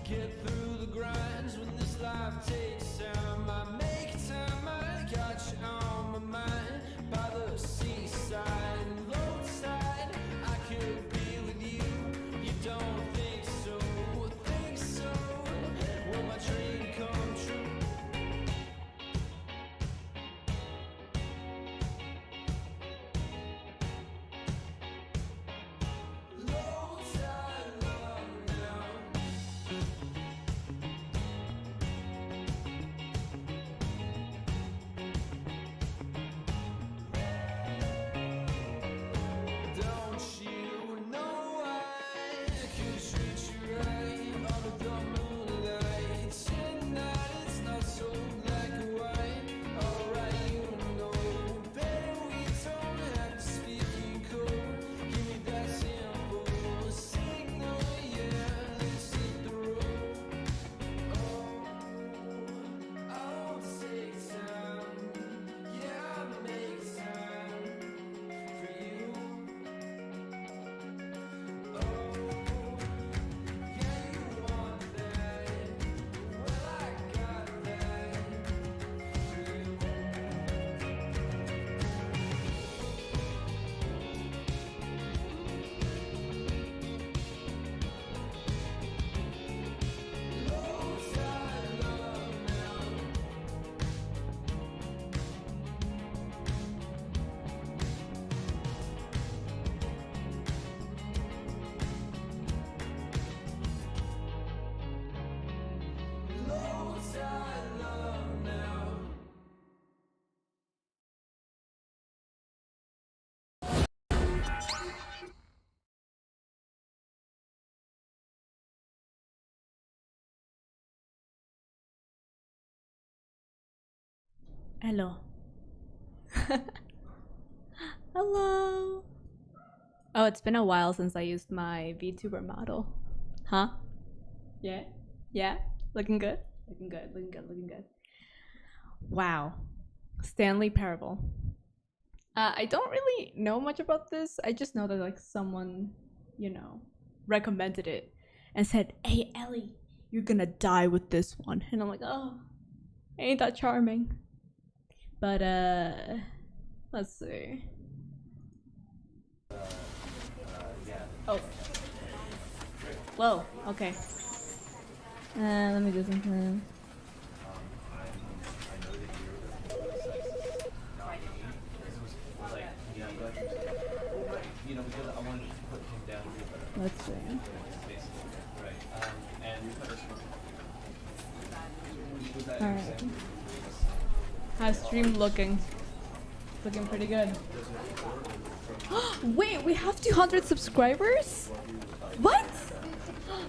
get through the grinds when this life takes time. I make time, I got you on my mind. By the seaside, low tide, I could be with you. You don't think so, think so. Will my dream come true? Low tide love now. Don't you know I could treat you right under the moonlight? Tonight it's not so black and white. Alright, you know, better we don't have to speak in code. Give me that simple signal, yeah, let's hit the road. Oh, I'll take time, yeah, I'll make time for you. Oh, yeah, you want that? Well, I got that for you. Low tide love now. Low tide love now. Hello. Hello. Oh, it's been a while since I used my VTuber model. Huh? Yeah? Yeah? Looking good? Looking good, looking good, looking good. Wow. Stanley Parable. I don't really know much about this. I just know that like someone, you know, recommended it and said, "Hey Ellie, you're gonna die with this one." And I'm like, "Oh, ain't that charming?" But let's see. Oh. Whoa, okay. Let me do something. Let's see. Alright. How's stream looking? Looking pretty good. Wait, we have 200 subscribers? What?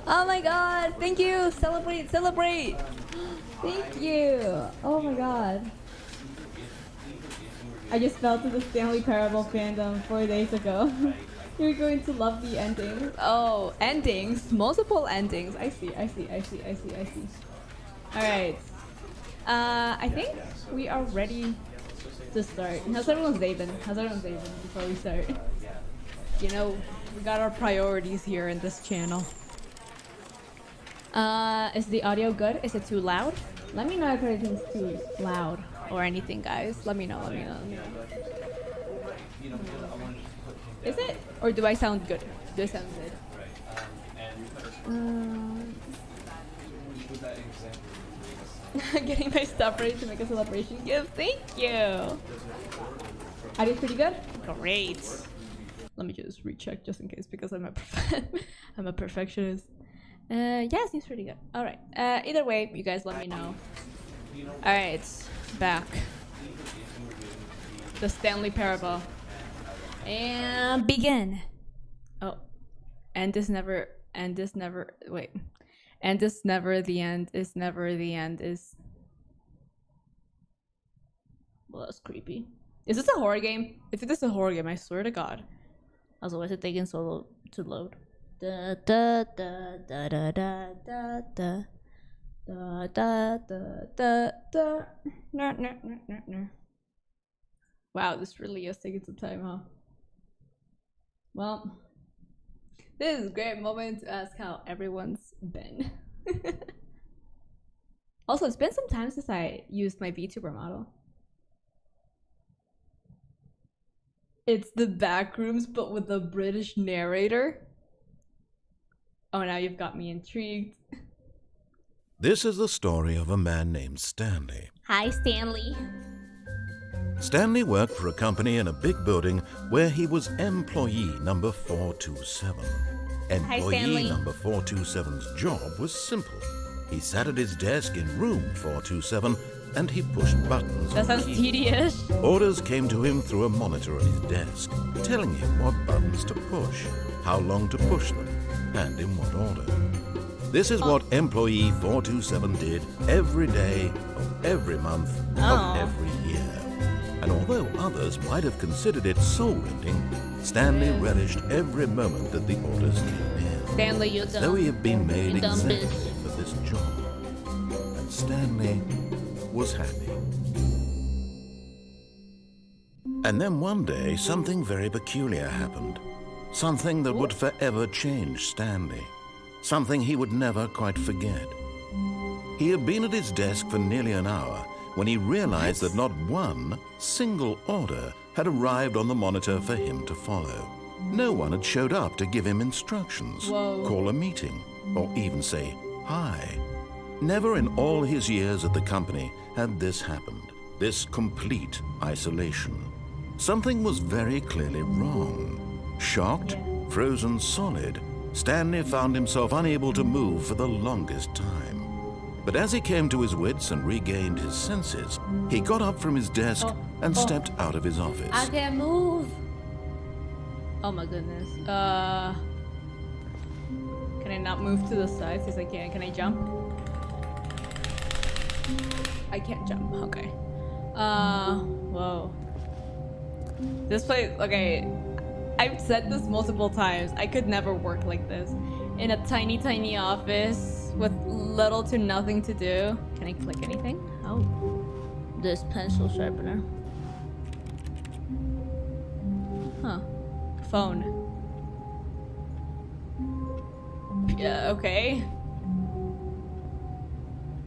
Oh my god, thank you! Celebrate, celebrate! Thank you! Oh my god. I just fell to the Stanley Parable fandom 4 days ago. You're going to love the endings. Oh, endings? Multiple endings. I see, I see, I see, I see, I see. Alright. I think we are ready to start. How's everyone's day been? How's everyone's day been before we start? You know, we got our priorities here in this channel. Is the audio good? Is it too loud? Let me know if everything's too loud or anything, guys. Let me know, let me know, let me know. Is it? Or do I sound good? Do I sound good? Getting my stuff ready to make a celebration gift. Thank you. I did pretty good. Great. Let me just recheck just in case because I'm a I'm a perfectionist. Yeah, seems pretty good. All right. Either way, you guys let me know. All right, back. The Stanley Parable. And begin. Oh, and this never. Wait. And this never the end is never the end is. Well, that's creepy. Is this a horror game? If it is a horror game, I swear to God. Also, why is it taking so long to load? Da da da da da da da da da da da da. No no no no no. Wow, this really is taking some time, huh? Well, this is a great moment to ask how everyone's been. Also, it's been some time since I used my VTuber model. It's the Backrooms, but with a British narrator. Oh, now you've got me intrigued. This is the story of a man named Stanley. Hi, Stanley. Stanley worked for a company in a big building where he was employee number 427. Employee Stanley. number 427's job was simple. He sat at his desk in room 427 and he pushed buttons. That on sounds keys. tedious. Orders came to him through a monitor on his desk, telling him what buttons to push, how long to push them, and in what order. This is what employee 427 did every day of every month of every year. And although others might have considered it soul-rending, Stanley relished every moment that the orders came in. Stanley, you Though he had been made You dumb exactly bitch. for this job. And Stanley was happy. And then one day, something very peculiar happened. Something that would forever change Stanley. Something he would never quite forget. He had been at his desk for nearly an hour when he realized that not one single order had arrived on the monitor for him to follow. No one had showed up to give him instructions, call a meeting, or even say hi. Never in all his years at the company had this happened, this complete isolation. Something was very clearly wrong. Shocked, frozen solid, Stanley found himself unable to move for the longest time. But as he came to his wits and regained his senses, he got up from his desk and stepped out of his office. I can't move. Oh my goodness. Can I not move to the sides? Yes, I can. Can I jump? I can't jump. Okay. Whoa. This place, okay. I've said this multiple times. I could never work like this. In a tiny, tiny office with little to nothing to do. Can I click anything? Oh. This pencil sharpener. Huh. Phone. Yeah, okay.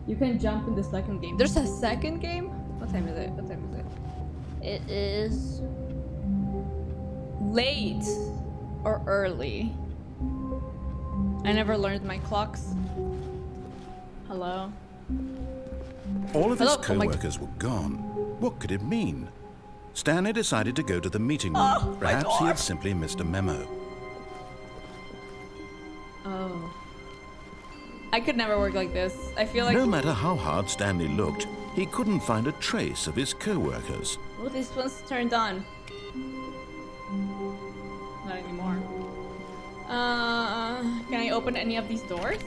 You can jump in the second game. There's a second game? What time is it? What time is it? It is late or early. I never learned my clocks. Hello? All of his Hello? Oh my- co-workers were gone. What could it mean? Stanley decided to go to the meeting room. Oh, my Perhaps he door. had simply missed a memo. Oh. I could never work like this. I feel like... No matter how hard Stanley looked, he couldn't find a trace of his co-workers. Oh, this one's turned on. Not anymore. Can I open any of these doors?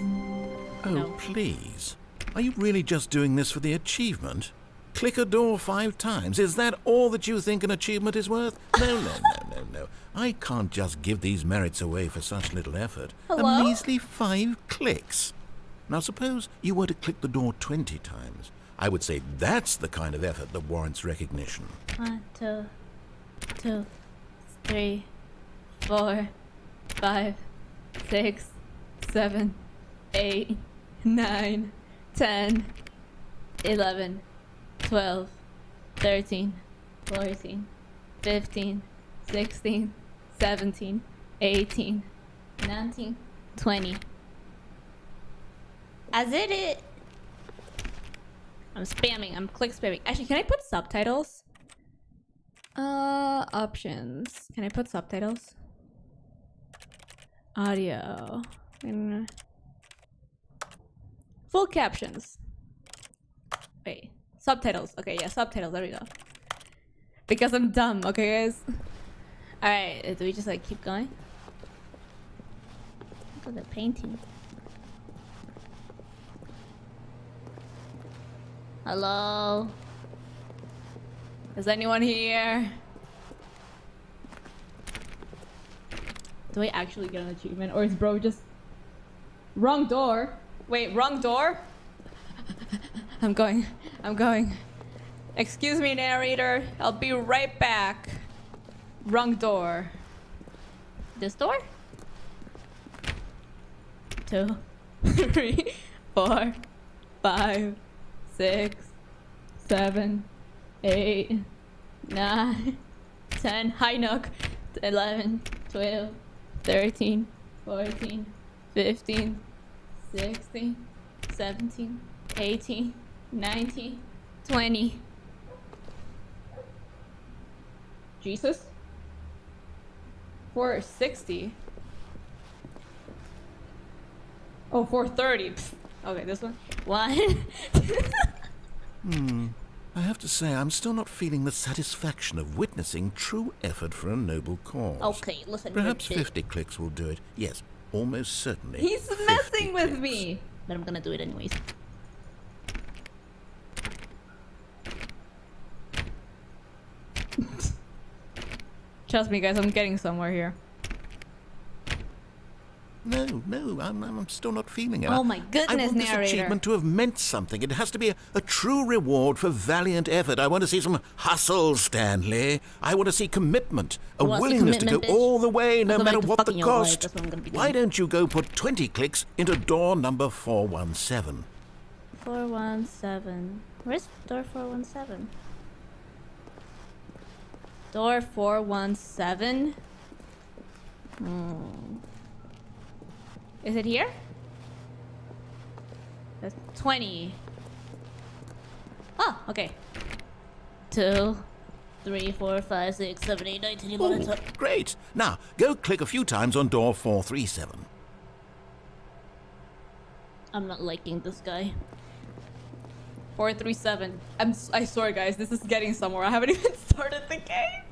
Oh, No. please. Are you really just doing this for the achievement? Click a door 5 times. Is that all that you think an achievement is worth? No. I can't just give these merits away for such little effort. Hello? A measly 5 clicks. Now suppose you were to click the door 20 times. I would say that's the kind of effort that warrants recognition. 1, 2, 3, 4, 5, 6, 7, 8, 9, 10, 11, 12, 13, 14, 15, 16, 17, 18, 19, 20. I did it! I'm spamming. I'm click spamming. Actually, can I put subtitles? Options. Can I put subtitles? Audio. Full captions. Wait. Subtitles. Okay, yeah, subtitles. There we go. Because I'm dumb, okay, guys? Alright, do we just like keep going? Look at the painting. Hello? Is anyone here? Do I actually get an achievement? Or is bro just... Wrong door? Wait, wrong door? I'm going. Excuse me, narrator. I'll be right back. Wrong door. This door? 2, 3, 4, 5, 6, 7, 8, 9, 10. Hi, Nook. 11, 12, 13, 14, 15, 16, 17, 18, 19, 20. Jesus? 460? Oh, 430. Pfft. Okay, this one. 1. I have to say, I'm still not feeling the satisfaction of witnessing true effort for a noble cause. Okay, listen. Perhaps 50 clicks will do it. Yes, almost certainly. He's 50 messing with clicks. me. But I'm gonna do it anyways. Trust me, guys, I'm getting somewhere here. No, I'm still not feeling it. Oh my I goodness, want this narrator. achievement to have meant something. It has to be a true reward for valiant effort. I want to see some hustle, Stanley. I want to see commitment, a wanna see willingness to go commitment, bitch? all the way, no I'll go matter back to what the fucking your wife. cost. That's what I'm gonna be Why doing. don't you go put 20 clicks into door number 417? 417. Where's door 417? Door 417? Is it here? That's 20. Oh, okay. 2, 3, 4, 5, 6, 7, 8, 9, 10, 11, 12. Great. Now, go click a few times on door 437. I'm not liking this guy. 437. I swear, guys, this is getting somewhere. I haven't even started the game.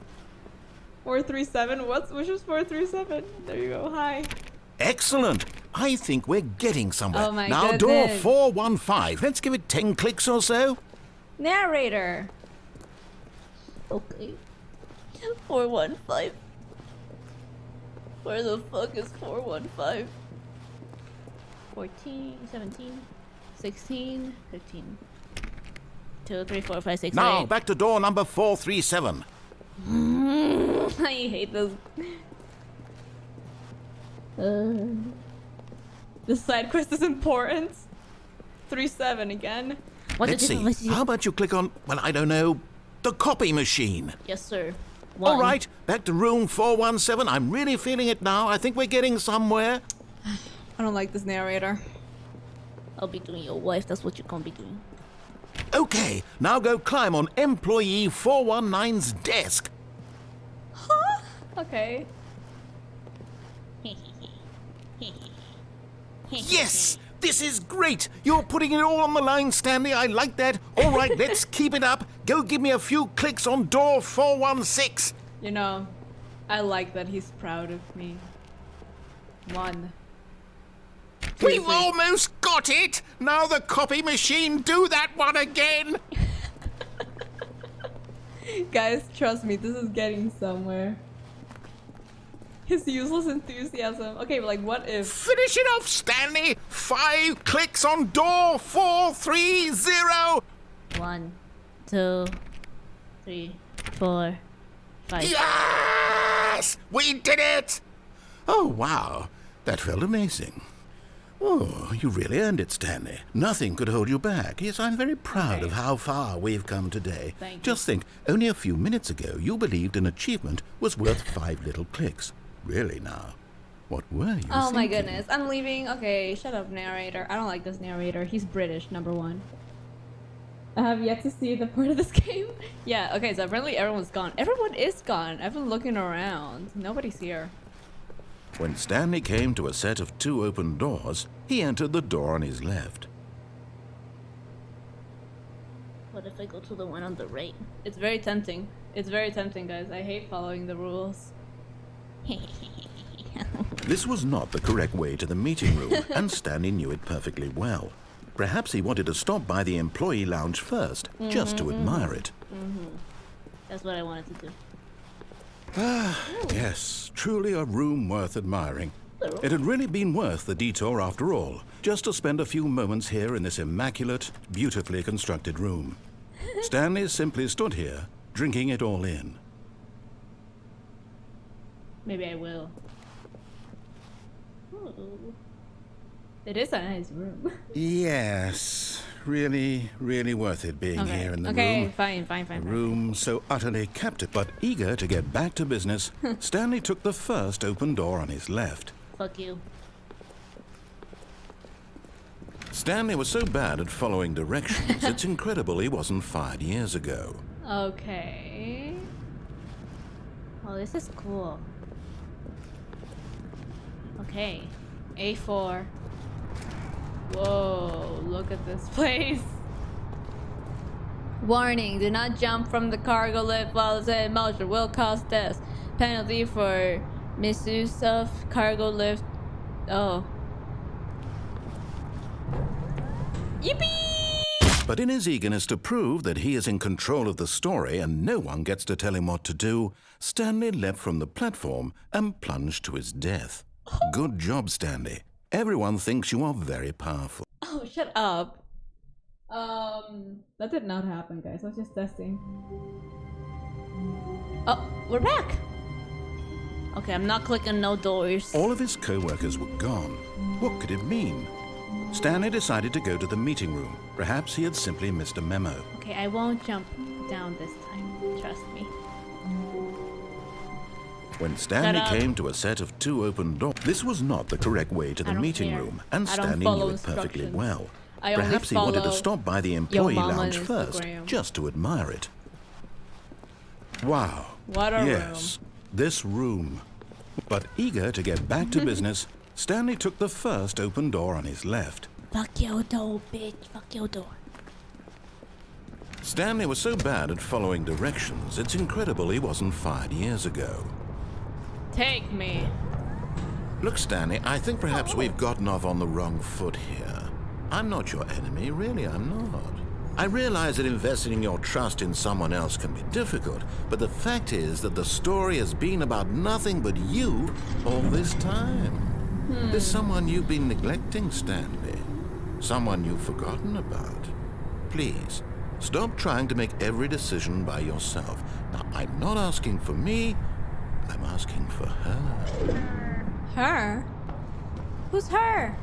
437. Which is 437? There you go. Hi. Excellent. I think we're getting somewhere. Oh my now, door goodness. 415. Let's give it 10 clicks or so. Narrator. Okay. 415. Where the fuck is 415? 14, 17, 16, 15. 2, 3, 4, 5, 6, Now, 8. back to door number 437. I hate this. This side quest is important. 3-7 again. Let's see. How about you click on, well, I don't know, the copy machine? Yes, sir. All right, back to room 417. I'm really feeling it now. I think we're getting somewhere. I don't like this narrator. I'll be doing your wife. That's what you're gonna be doing. Okay, now go climb on employee 419's desk. Okay. Yes! This is great! You're putting it all on the line, Stanley. I like that. All right, let's keep it up. Go give me a few clicks on door 416. You know, I like that he's proud of me. 1. 2, We've 3. almost got it! Now the copy machine, do that one again! Guys, trust me, this is getting somewhere. His useless enthusiasm. Okay, but like, what if? Finish it off, Stanley! 5 clicks on door 430! 1, 2, 3, 4, 5. Yes! We did it! Oh, wow. That felt amazing. Oh, you really earned it, Stanley. Nothing could hold you back. Yes, I'm very proud of how far we've come today. Thank you. Just think, only a few minutes ago, you believed an achievement was worth 5 little clicks. Really now? What were you Oh my thinking? goodness, I'm leaving. Okay, shut up, narrator. I don't like this narrator. He's British, number 1. I have yet to see the part of this game. Yeah, okay, so apparently everyone's gone. Everyone is gone. I've been looking around. Nobody's here. When Stanley came to a set of 2 open doors, he entered the door on his left. What if I go to the one on the right? It's very tempting. It's very tempting, guys. I hate following the rules. This was not the correct way to the meeting room, and Stanley knew it perfectly well. Perhaps he wanted to stop by the employee lounge first, just to admire it. That's what I wanted to do. Yes, truly a room worth admiring. It had really been worth the detour after all, just to spend a few moments here in this immaculate, beautifully constructed room. Stanley simply stood here, drinking it all in. Maybe I will. Ooh. It is a nice room. Yes, really, really worth it being here in the room. Fine. A room so utterly captive, but eager to get back to business, Stanley took the first open door on his left. Fuck you. Stanley was so bad at following directions, it's incredible he wasn't fired years ago. Okay. Oh, this is cool. Okay. A4. Whoa, look at this place. Warning, do not jump from the cargo lift while it's in motion. Will cause death. Penalty for misuse of cargo lift. Oh. Yippee! But in his eagerness to prove that he is in control of the story and no one gets to tell him what to do, Stanley leapt from the platform and plunged to his death. Good job, Stanley. Everyone thinks you are very powerful. Oh, shut up. That did not happen, guys. I was just testing. Oh, we're back. Okay, I'm not clicking no doors. All of his co-workers were gone. What could it mean? Stanley decided to go to the meeting room. Perhaps he had simply missed a memo. Okay, I won't jump down this time. Trust me. When Stanley came to a set of 2 open doors, this was not the correct way to the meeting room, and Stanley knew it perfectly well. Perhaps he wanted to stop by the employee lounge first, just to admire it. Wow. What a room. Yes, this room. But eager to get back to business, Stanley took the first open door on his left. Fuck your door, bitch. Fuck your door. Stanley was so bad at following directions, it's incredible he wasn't fired years ago. Take me. Look, Stanley, I think perhaps we've gotten off on the wrong foot here. I'm not your enemy, really, I'm not. I realize that investing your trust in someone else can be difficult, but the fact is that the story has been about nothing but you all this time. There's someone you've been neglecting, Stanley. Someone you've forgotten about. Please, stop trying to make every decision by yourself. Now, I'm not asking for me, I'm asking for her. Her? Who's her?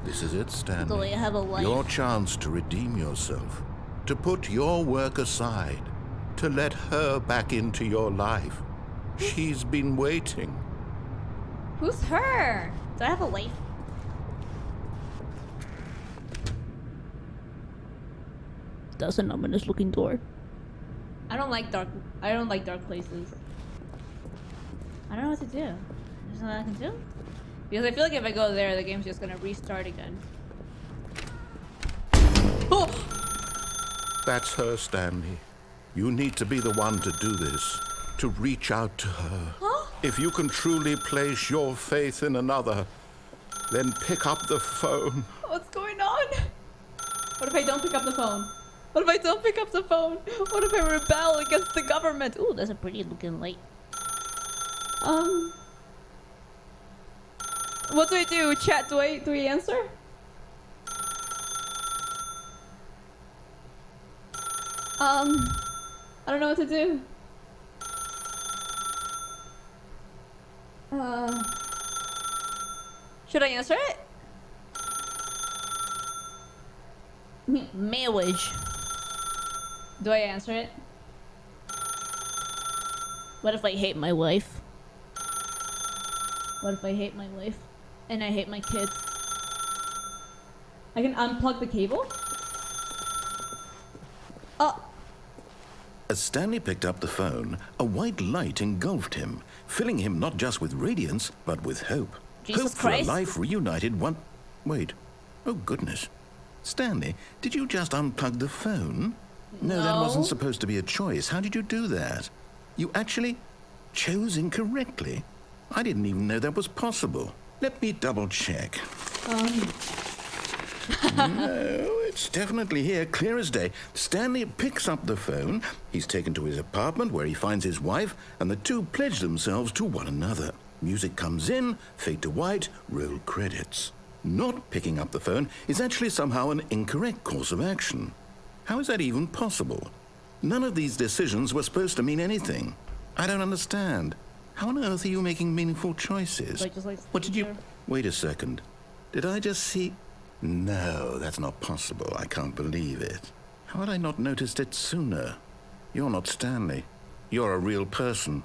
This is it, Stanley. Do I have a wife? Your chance to redeem yourself, to put your work aside, to let her back into your life. She's been waiting. Who's her? Do I have a wife? That's an ominous looking door. I don't like dark places. I don't know what to do. There's nothing I can do? Because I feel like if I go there, the game's just gonna restart again. Oh! That's her, Stanley. You need to be the one to do this, to reach out to her. Huh? If you can truly place your faith in another, then pick up the phone. What's going on? What if I don't pick up the phone? What if I don't pick up the phone? What if I rebel against the government? Ooh, that's a pretty looking light. What do I do? Chat, do we answer? I don't know what to do. Should I answer it? Marriage. Do I answer it? What if I hate my wife? What if I hate my wife? And I hate my kids? I can unplug the cable? Oh! As Stanley picked up the phone, a white light engulfed him, filling him not just with radiance, but with hope. Jesus Hope Christ. for a life reunited one... Wait. Oh, goodness. Stanley, did you just unplug the phone? No, that wasn't supposed to be a choice. How did you do that? You actually chose incorrectly. I didn't even know that was possible. Let me double check. No, it's definitely here, clear as day. Stanley picks up the phone. He's taken to his apartment where he finds his wife, and the two pledge themselves to one another. Music comes in, fade to white, roll credits. Not picking up the phone is actually somehow an incorrect course of action. How is that even possible? None of these decisions were supposed to mean anything. I don't understand. How on earth are you making meaningful choices? Like, just like What did you... Wait a second. Did I just see... No, that's not possible. I can't believe it. How had I not noticed it sooner? You're not Stanley. You're a real person.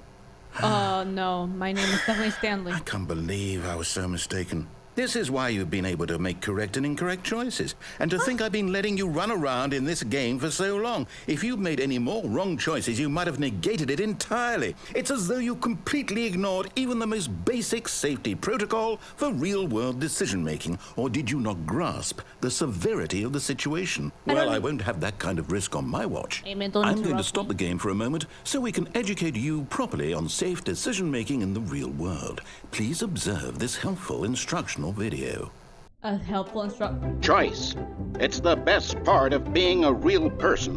Oh, no. My name is definitely Stanley. I can't believe I was so mistaken. This is why you've been able to make correct and incorrect choices. And to think I've been letting you run around in this game for so long. If you'd made any more wrong choices, you might have negated it entirely. It's as though you completely ignored even the most basic safety protocol for real-world decision-making. Or did you not grasp the severity of the situation? Well, I won't have that kind of risk on my watch. Hey, man, don't I'm going to interrupt stop me. the game for a moment so we can educate you properly on safe decision-making in the real world. Please observe this helpful instructional video. A helpful instruction. Choice. It's the best part of being a real person.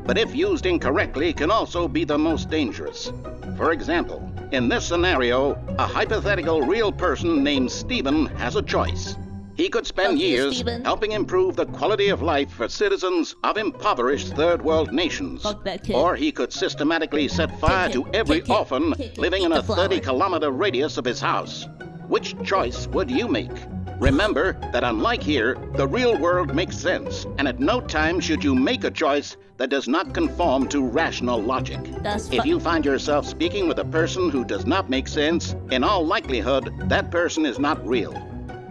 But if used incorrectly, can also be the most dangerous. For example, in this scenario, a hypothetical real person named Stephen has a choice. He could spend Fuck you, years Stephen. helping improve the quality of life for citizens of impoverished third world nations. Fuck that kid. Or he could systematically set fire to every orphan living in a 30-kilometer radius of his house. Which choice would you make? Remember that unlike here, the real world makes sense, and at no time should you make a choice that does not conform to rational logic. If you find yourself speaking with a person who does not make sense, in all likelihood, that person is not real.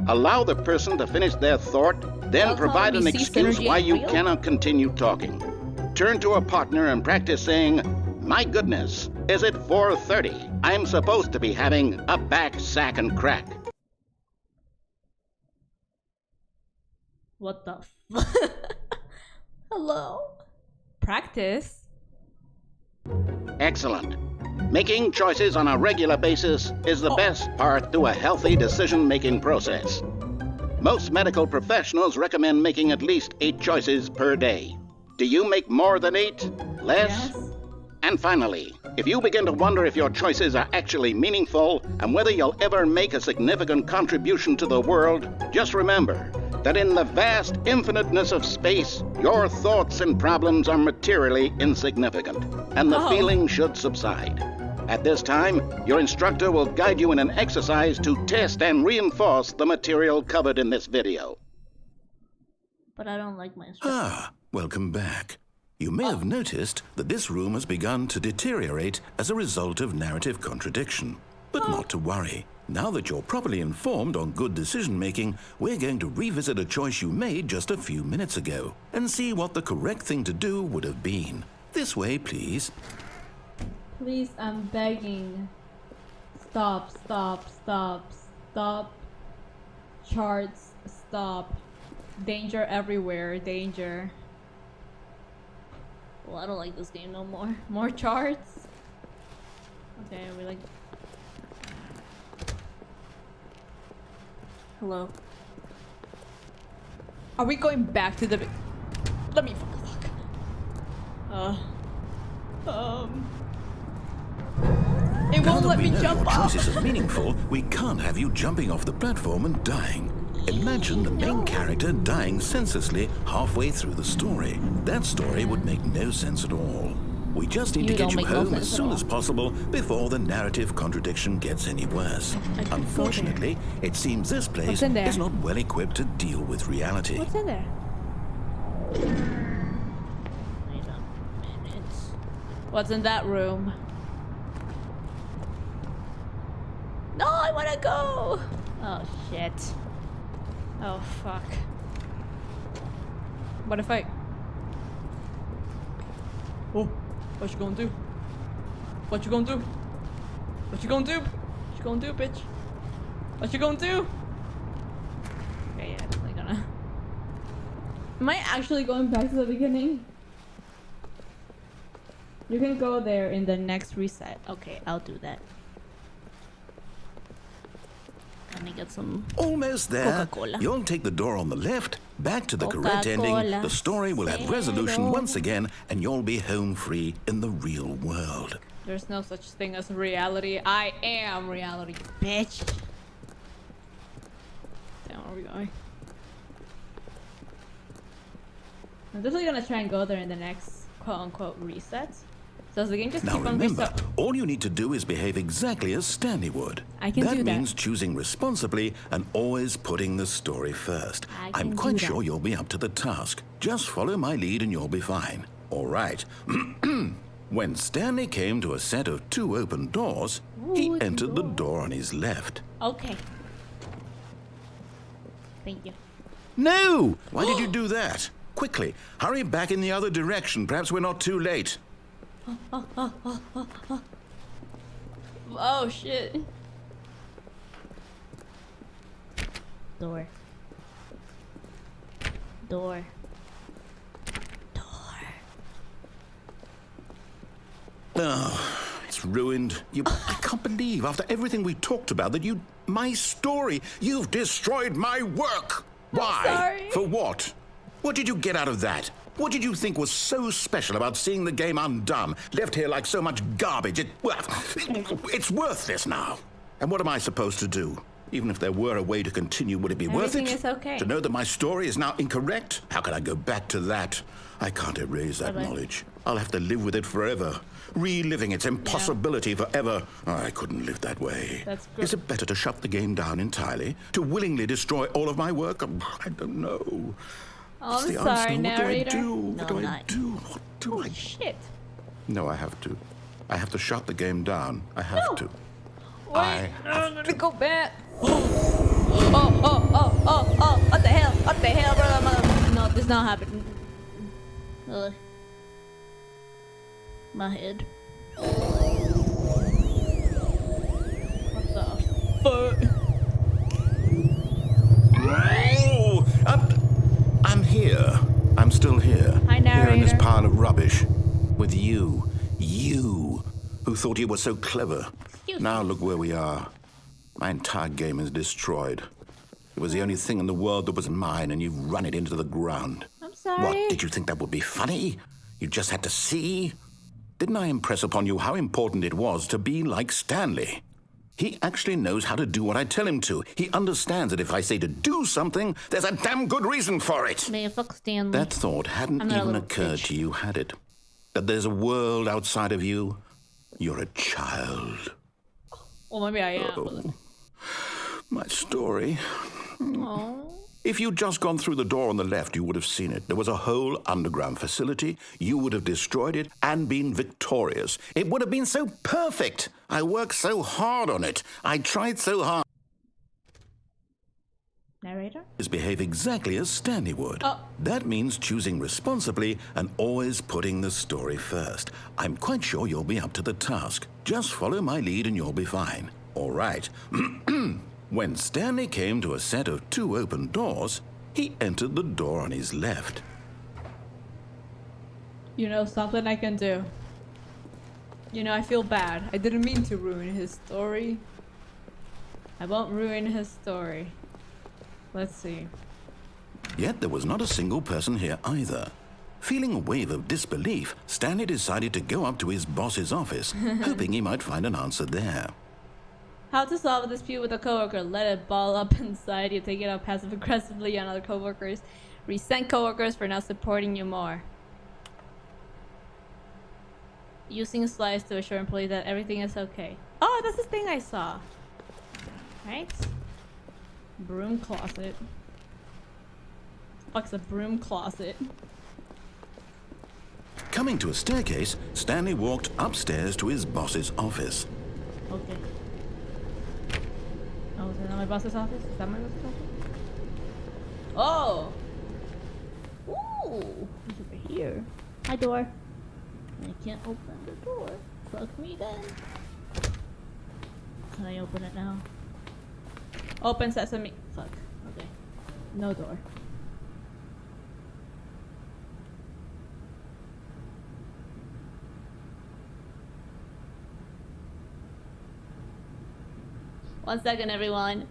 Allow the person to finish their thought, then Well, provide an BC excuse synergy why ain't you real? cannot continue talking. Turn to a partner and practice saying, "My goodness, is it 4:30? I'm supposed to be having a back, sack, and crack." What the f- Hello? Practice? Excellent. Making choices on a regular basis is the best part to a healthy decision-making process. Most medical professionals recommend making at least 8 choices per day. Do you make more than 8? Less? Yes. And finally, if you begin to wonder if your choices are actually meaningful and whether you'll ever make a significant contribution to the world, just remember that in the vast infiniteness of space, your thoughts and problems are materially insignificant, and the feeling should subside. At this time, your instructor will guide you in an exercise to test and reinforce the material covered in this video. But I don't like my instruction. Ah, welcome back. You may have noticed that this room has begun to deteriorate as a result of narrative contradiction. But not to worry. Now that you're properly informed on good decision-making, we're going to revisit a choice you made just a few minutes ago and see what the correct thing to do would have been. This way, please. Please, I'm begging. Stop, stop, stop, stop. Charts, stop. Danger everywhere, danger. Well, I don't like this game no more. More charts? Okay, we like... Hello? Are we going back to the... Let me fuck. It Now won't that let we me know jump your off. choices are meaningful, we can't have you jumping off the platform and dying. Imagine the main character dying senselessly halfway through the story. That story would make no sense at all. We just need to get you home as soon as possible before the narrative contradiction gets any worse. Unfortunately, it seems this place in there? is not well equipped to deal with reality. What's in there? Wait a minute. What's in that room? No, I wanna go! Oh shit. Oh fuck. What if I... Oh, what you gonna do? What you gonna do? What you gonna do? What you gonna do, bitch? What you gonna do? Okay, yeah, definitely gonna... Am I actually going back to the beginning? You can go there in the next reset. Okay, I'll do that. Let me get some Almost there. Coca-Cola. You'll take the door on the left, back to the correct ending. Coca-Cola, The story will have resolution once again, and you'll be home free in the real world. There's no such thing as reality. I am reality, bitch. Damn, where are we going? I'm definitely gonna try and go there in the next quote-unquote reset. So does the game just Now keep on remember, all you need to do is behave exactly as Stanley would. I can do that. That means choosing responsibly and always putting the story first. I I'm can quite do sure that. you'll be up to the task. Just follow my lead and you'll be fine. All right. When Stanley came to a set of 2 open doors, he Ooh, entered the door on his left. Okay. Thank you. No! Why did you do that? Quickly, hurry back in the other direction. Perhaps we're not too late. Oh shit. Door. Door. Oh, it's ruined. I can't believe, after everything we talked about, that my story, you've destroyed my work. Why? sorry. For what? What did you get out of that? What did you think was so special about seeing the game undone, left here like so much garbage? It's worthless now. And what am I supposed to do? Even if there were a way to continue, would it be worth it? Everything is okay. To know that my story is now incorrect? How can I go back to that? I can't erase that knowledge. I'll have to live with it forever, reliving its impossibility forever. I couldn't live that way. That's good. Is it better to shut the game down entirely? To willingly destroy all of my work? I don't know. Oh, What's I'm the sorry, answer? narrator. What do I do? What do I not. do? What do I do? Shit. No, I have to. I have to shut the game down. I have to. Wait, I'm gonna go back. Oh, what the hell? What the hell, brother? No, this not happening. My head. What the fuck? Oh, I'm here. I'm still here. Hi, Here in this narrator. pile of rubbish. With you. You, who thought you were so clever. Now look where we are. My entire game is destroyed. It was the only thing in the world that was mine, and you've run it into the ground. I'm sorry. What, did you think that would be funny? You just had to see? Didn't I impress upon you how important it was to be like Stanley? He actually knows how to do what I tell him to. He understands that if I say to do something, there's a damn good reason for it. Man, fuck Stanley. That thought hadn't I'm not a even little occurred bitch. to you, had it? That there's a world outside of you? You're a child. Well, maybe I am. My story. Oh. If you'd just gone through the door on the left, you would have seen it. There was a whole underground facility. You would have destroyed it and been victorious. It would have been so perfect. I worked so hard on it. I tried so hard Narrator? to behave exactly as Stanley would. Oh. That means choosing responsibly and always putting the story first. I'm quite sure you'll be up to the task. Just follow my lead and you'll be fine. All right. When Stanley came to a set of 2 open doors, he entered the door on his left. You know something I can do? You know, I feel bad. I didn't mean to ruin his story. I won't ruin his story. Let's see. Yet there was not a single person here either. Feeling a wave of disbelief, Stanley decided to go up to his boss's office, hoping he might find an answer there. How to solve a dispute with a coworker. Let it ball up inside you. Take it out passive-aggressively on other coworkers. Resent coworkers for not supporting you more. Using slides to assure employees that everything is okay. Oh, that's the thing I saw. Right? Broom closet. Fuck's a broom closet. Coming to a staircase, Stanley walked upstairs to his boss's office. Okay. Oh, is that not my boss's office? Is that my boss's office? Oh! Ooh! What's over here? Hi, door. I can't open the door. Fuck me then. Can I open it now? Open sesame. Fuck. Okay. No door. One second, everyone.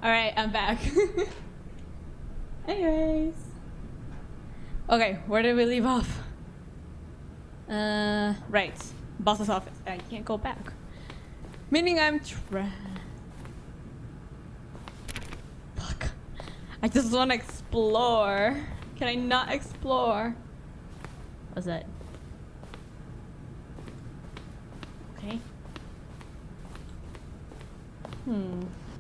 Alright, I'm back. Anyways. Okay, where did we leave off? Right. Boss's office. I can't go back. Meaning I'm Fuck. I just want to explore. Can I not explore? What's that? Okay.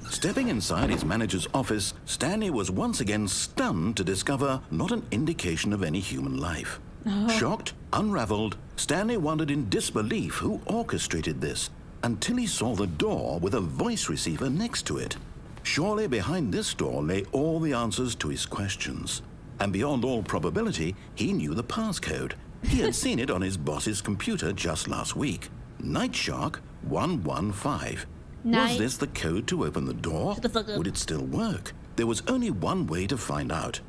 Stepping inside his manager's office, Stanley was once again stunned to discover not an indication of any human life. Shocked, unraveled, Stanley wondered in disbelief who orchestrated this until he saw the door with a voice receiver next to it. Surely behind this door lay all the answers to his questions. And beyond all probability, he knew the passcode. He had seen it on his boss's computer just last week. Nightshark 115. Was this the code to open the door? Shut the fuck up. Would it still work? There was only one way to find out.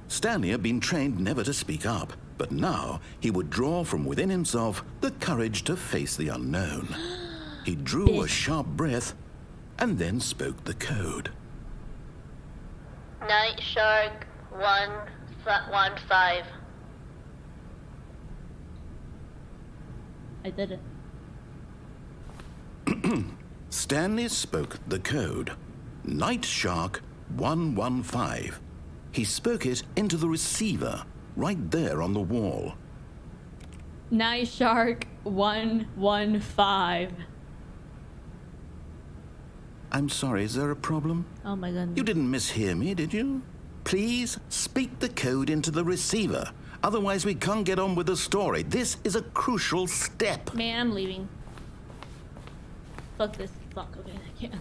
Stanley had been trained never to speak up, but now he would draw from within himself the courage to face the unknown. He drew a sharp breath and then spoke the code. Night Shark 115. I did it. Stanley spoke the code. Night Shark 115. He spoke it into the receiver, right there on the wall. Night Shark 115. I'm sorry, is there a problem? Oh my god. You didn't mishear me, did you? Please speak the code into the receiver. Otherwise, we can't get on with the story. This is a crucial step. Man, I'm leaving. Fuck this. Fuck. Okay, I can't.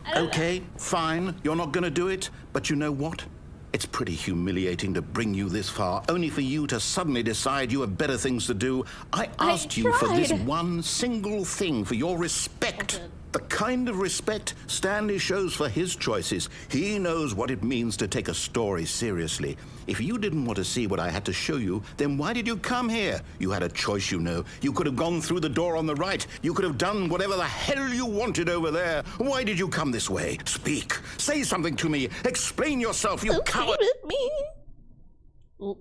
I don't know. Okay, fine. You're not going to do it. But you know what? It's pretty humiliating to bring you this far, only for you to suddenly decide you have better things to do. I asked you for this tried. one single thing, for your respect. Okay. The kind of respect Stanley shows for his choices. He knows what it means to take a story seriously. If you didn't want to see what I had to show you, then why did you come here? You had a choice, you know. You could have gone through the door on the right. You could have done whatever the hell you wanted over there. Why did you come this way? Speak. Say something to me. Explain yourself, you coward. With me. Oh,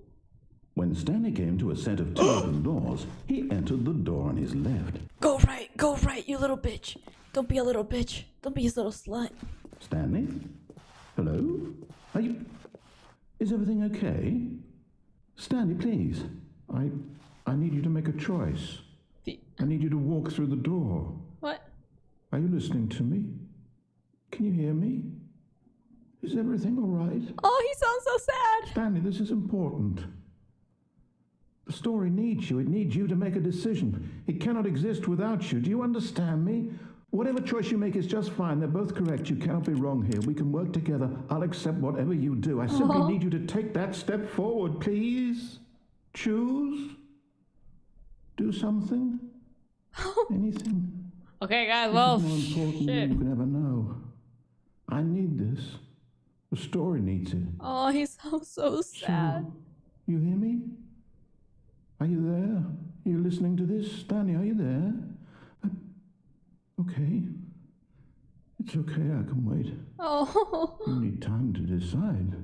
When Stanley came to a set of two open doors, he entered the door on his left. Go right, you little bitch. Don't be a little bitch. Don't be a little slut. Stanley? Hello? Are you... Is everything okay? Stanley, please. I need you to make a choice. I need you to walk through the door. What? Are you listening to me? Can you hear me? Is everything all right? Oh, he sounds so sad. Stanley, this is important. The story needs you. It needs you to make a decision. It cannot exist without you. Do you understand me? Whatever choice you make is just fine. They're both correct. You cannot be wrong here. We can work together. I'll accept whatever you do. I simply need you to take that step forward, please. Choose. Do something. Anything. Okay, guys, This well, is more important shit. than you can ever know. I need this. The story needs it. Oh, he sounds so sad. You hear me? Are you there? Are you listening to this? Stanley, are you there? Okay. It's okay, I can wait. Oh. You need time to decide.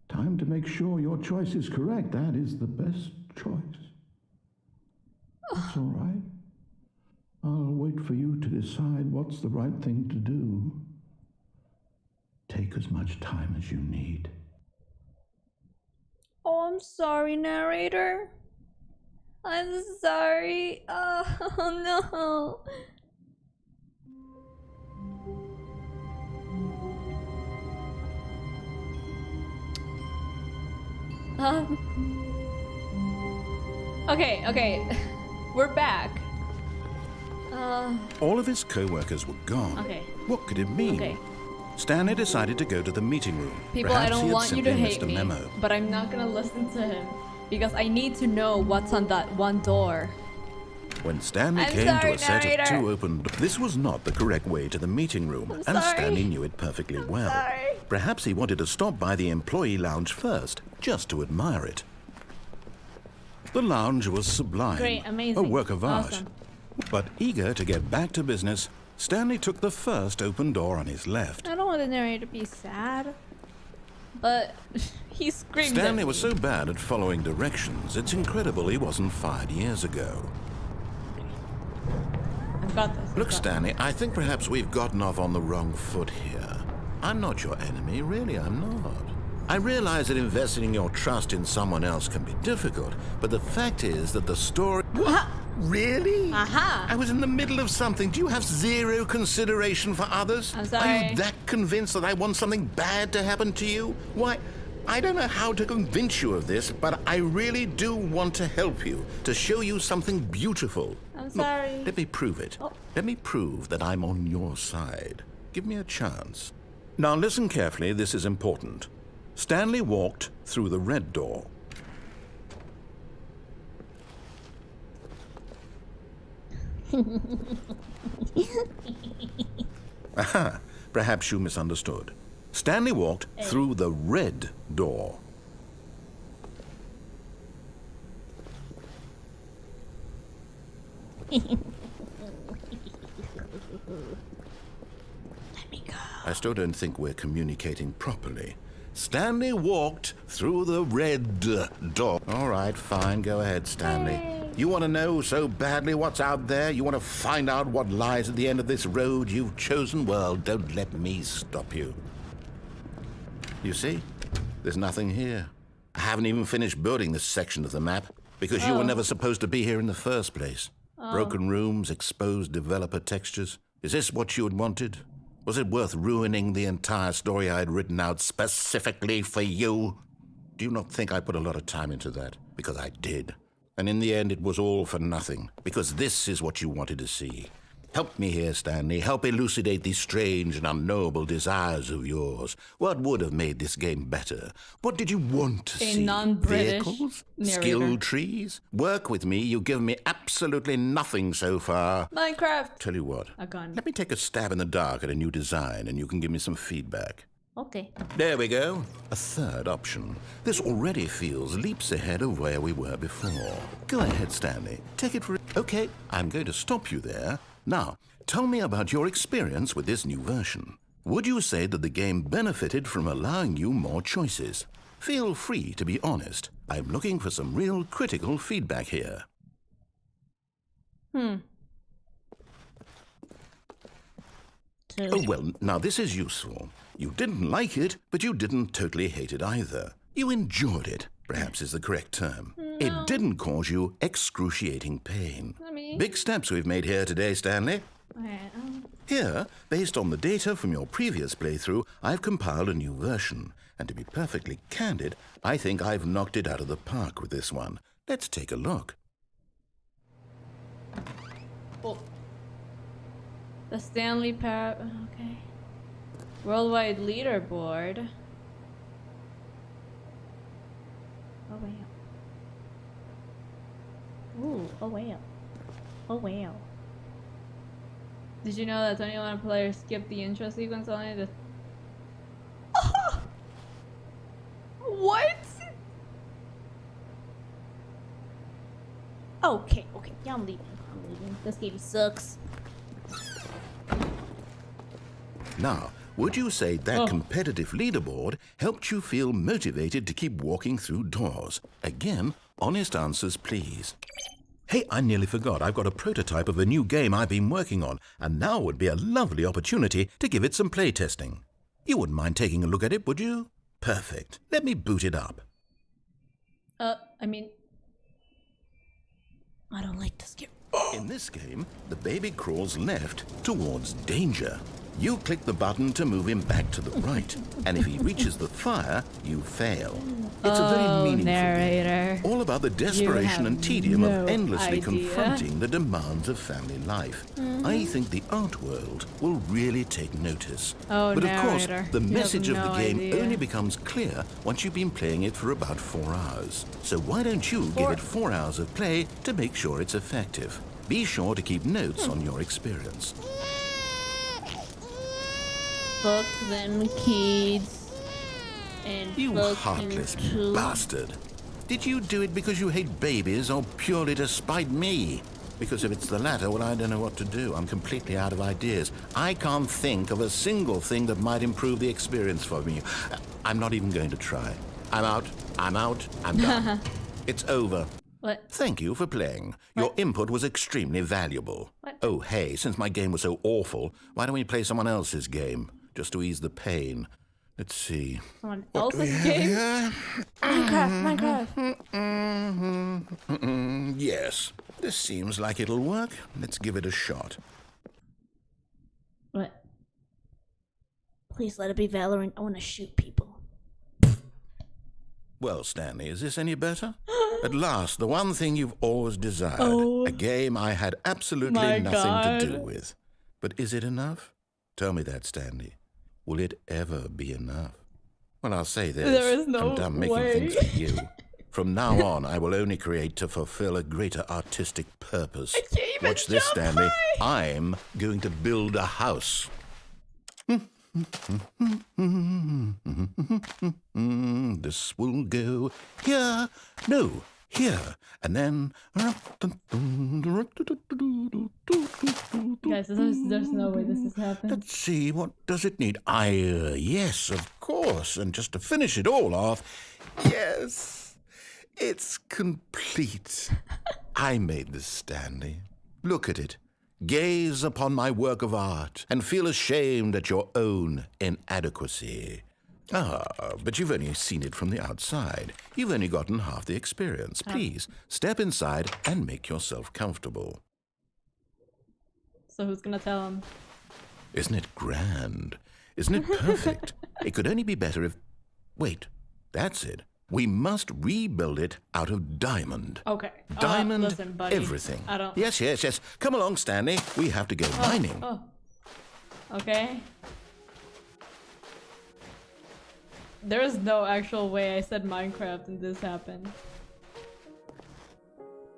Time to make sure your choice is correct. That is the best choice. That's all right. I'll wait for you to decide what's the right thing to do. Take as much time as you need. Oh, I'm sorry, narrator. I'm sorry. Oh, no. Okay. We're back. All of his co-workers were gone. Okay. What could it mean? Okay. Stanley decided to go to the meeting room. People, Perhaps I he don't had want you simply to missed hate a me, memo. but I'm not gonna listen to him because I need to know what's on that one door. When Stanley I'm came sorry, to a set narrator. of two open doors, this was not the correct way to the meeting room, and sorry. Stanley knew it perfectly well. sorry. Perhaps he wanted to stop by the employee lounge first, just to admire it. The lounge was sublime, Great, amazing, a work of art. awesome. But eager to get back to business, Stanley took the first open door on his left. I don't want the narrator to be sad, but he screamed. Stanley was so bad at following directions, it's incredible he wasn't fired years ago. I've got this. Look, Stanley, I think perhaps we've gotten off on the wrong foot here. I'm not your enemy, really, I'm not. I realize that investing your trust in someone else can be difficult, but the fact is that the story... What? Really? Aha! I was in the middle of something. Do you have zero consideration for others? I'm sorry. Are you that convinced that I want something bad to happen to you? Why, I don't know how to convince you of this, but I really do want to help you, to show you something beautiful. I'm sorry. Look, let me prove it. Oh. Let me prove that I'm on your side. Give me a chance. Now listen carefully, this is important. Stanley walked through the red door. Aha, perhaps you misunderstood. Stanley walked through the red door. Let me go. I still don't think we're communicating properly. Stanley walked through the red door. All right, fine. Go ahead, Stanley. Hey. You want to know so badly what's out there? You want to find out what lies at the end of this road you've chosen? Well, don't let me stop you. You see? There's nothing here. I haven't even finished building this section of the map because you were never supposed to be here in the first place. Broken rooms, exposed developer textures. Is this what you had wanted? Was it worth ruining the entire story I had written out specifically for you? Do you not think I put a lot of time into that? Because I did. And in the end, it was all for nothing. Because this is what you wanted to see. Help me here, Stanley. Help elucidate these strange and unknowable desires of yours. What would have made this game better? What did you want to see? non-British Vehicles? narrator. Skill trees? Work with me. You've given me absolutely nothing so far. Minecraft. Tell you what. A gun. Let me take a stab in the dark at a new design, and you can give me some feedback. Okay. There we go. A third option. This already feels leaps ahead of where we were before. Go ahead, Stanley. Take it for... Okay, I'm going to stop you there. Now, tell me about your experience with this new version. Would you say that the game benefited from allowing you more choices? Feel free to be honest. I'm looking for some real critical feedback here. Oh, well, now this is useful. You didn't like it, but you didn't totally hate it either. You enjoyed it, perhaps is the correct term. No. It didn't cause you excruciating pain. Big steps we've made here today, Stanley. Here, based on the data from your previous playthrough, I've compiled a new version. And to be perfectly candid, I think I've knocked it out of the park with this one. Let's take a look. The Stanley okay. Worldwide leaderboard. Oh wow. Ooh, oh wow. Oh wow. Did you know that 21 players skipped the intro sequence only to... What? Okay, okay. Yeah, I'm leaving. This game sucks. Now, would you say that competitive leaderboard helped you feel motivated to keep walking through doors? Again, honest answers, please. Hey, I nearly forgot. I've got a prototype of a new game I've been working on, and now would be a lovely opportunity to give it some playtesting. You wouldn't mind taking a look at it, would you? Perfect. Let me boot it up. I mean... I don't like this game. In this game, the baby crawls left towards danger. You click the button to move him back to the right, and if he reaches the fire, you fail. It's a very meaningful narrator. game, all about the desperation and tedium no of endlessly idea. confronting the demands of family life. I think the art world will really take notice. Oh, but of course, narrator. the You have message of no the game idea. only becomes clear once you've been playing it for about 4 hours. So why don't you give it 4 hours of play to make sure it's effective? Be sure to keep notes on your experience. Fuck them kids. And You fuck heartless you too. bastard. Did you do it because you hate babies or purely to spite me? Because if it's the latter, well, I don't know what to do. I'm completely out of ideas. I can't think of a single thing that might improve the experience for me. I'm not even going to try. I'm out. I'm done. It's over. What? Thank you for playing. Your input was extremely valuable. What? Oh, hey, since my game was so awful, why don't we play someone else's game? Just to ease the pain. Let's see. Someone What do we else's have game? here? Minecraft. Yes, this seems like it'll work. Let's give it a shot. What? Please let it be Valorant. I want to shoot people. Well, Stanley, is this any better? At last, the one thing you've always desired. Oh. A game I had absolutely My nothing to do God. with. But is it enough? Tell me that, Stanley. Will it ever be enough? Well, I'll say this. There is no I'm done making way. things for you. From now on, I will only create to fulfill a greater artistic purpose. I can't even Watch this, jump Stanley. high. I'm going to build a house. This will go here. No, here. And then... Guys, there's no way this has happened. Let's see, what does it need? Yes, of course. And just to finish it all off, yes, it's complete. I made this, Stanley. Look at it. Gaze upon my work of art and feel ashamed at your own inadequacy. Ah, but you've only seen it from the outside. You've only gotten half the experience. Please, step inside and make yourself comfortable. So who's gonna tell him? Isn't it grand? Isn't it perfect? It could only be better if... Wait, that's it. We must rebuild it out of diamond. Okay. Diamond, listen, buddy. everything. I don't. Yes. Come along, Stanley. We have to go mining. Oh. Okay. There is no actual way I said Minecraft and this happened.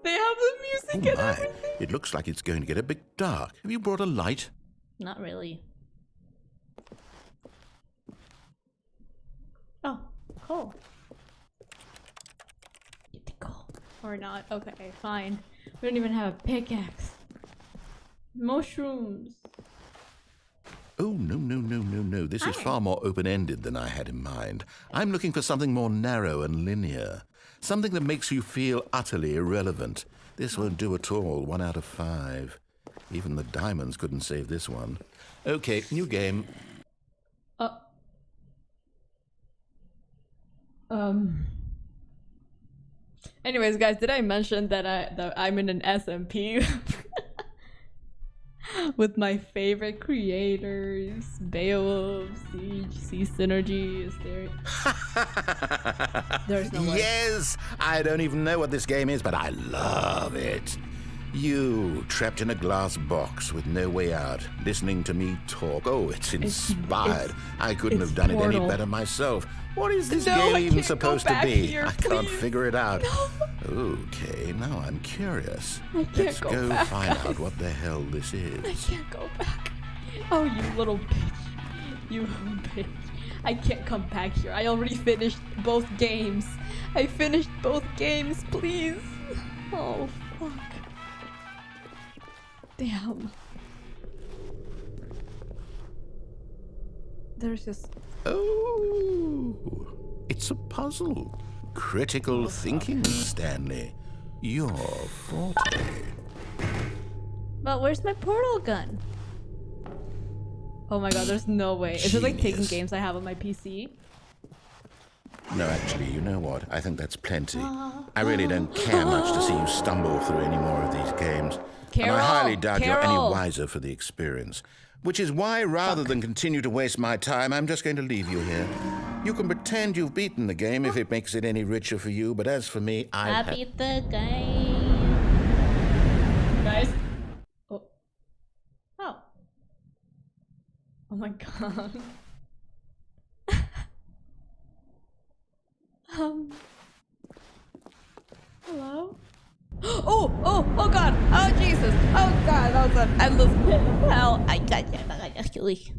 They have the music and My, everything. it looks like it's going to get a bit dark. Have you brought a light? Not really. Oh, cool. Get the coal. Or not. Okay, fine. We don't even have a pickaxe. Mushrooms. Oh, no. This is far more open-ended than I had in mind. I'm looking for something more narrow and linear. Something that makes you feel utterly irrelevant. This won't do at all. 1 out of 5. Even the diamonds couldn't save this one. Okay, new game. Anyways, guys, did I mention that I'm in an SMP with my favorite creators? Beowulf, Siege, Sea Synergy, is there? There's no way. Yes! I don't even know what this game is, but I love it. You, trapped in a glass box with no way out, listening to me talk. Oh, it's inspired. I couldn't it's have done it any Portal. better myself. What is this No, game I even can't supposed go to back be? here, I can't please. figure it out. No. Okay, now I'm curious. I can't Let's go go back, find guys. out what the hell this I is. can't go back. Oh, you little bitch. You little bitch. I can't come back here. I already finished both games. I finished both games, please. Oh, fuck. Damn. There's just... Oh, it's a puzzle. Critical thinking, Stanley. Your forte. But where's my portal gun? Oh my god, there's no way. Is it like taking Genius. games I have on my PC? No, actually, you know what? I think that's plenty. I really don't care much to see you stumble through any more of these games. And I highly doubt you're any Carol. wiser for the experience. Which is why, rather than continue to waste my time, I'm just going to leave you here. You can pretend you've beaten the game if it makes it any richer for you, but as for me, I beat the game. Guys? Oh. Oh. Oh my god. Hello? Oh god! Oh Jesus! Oh god, that was an endless pit of hell. Actually.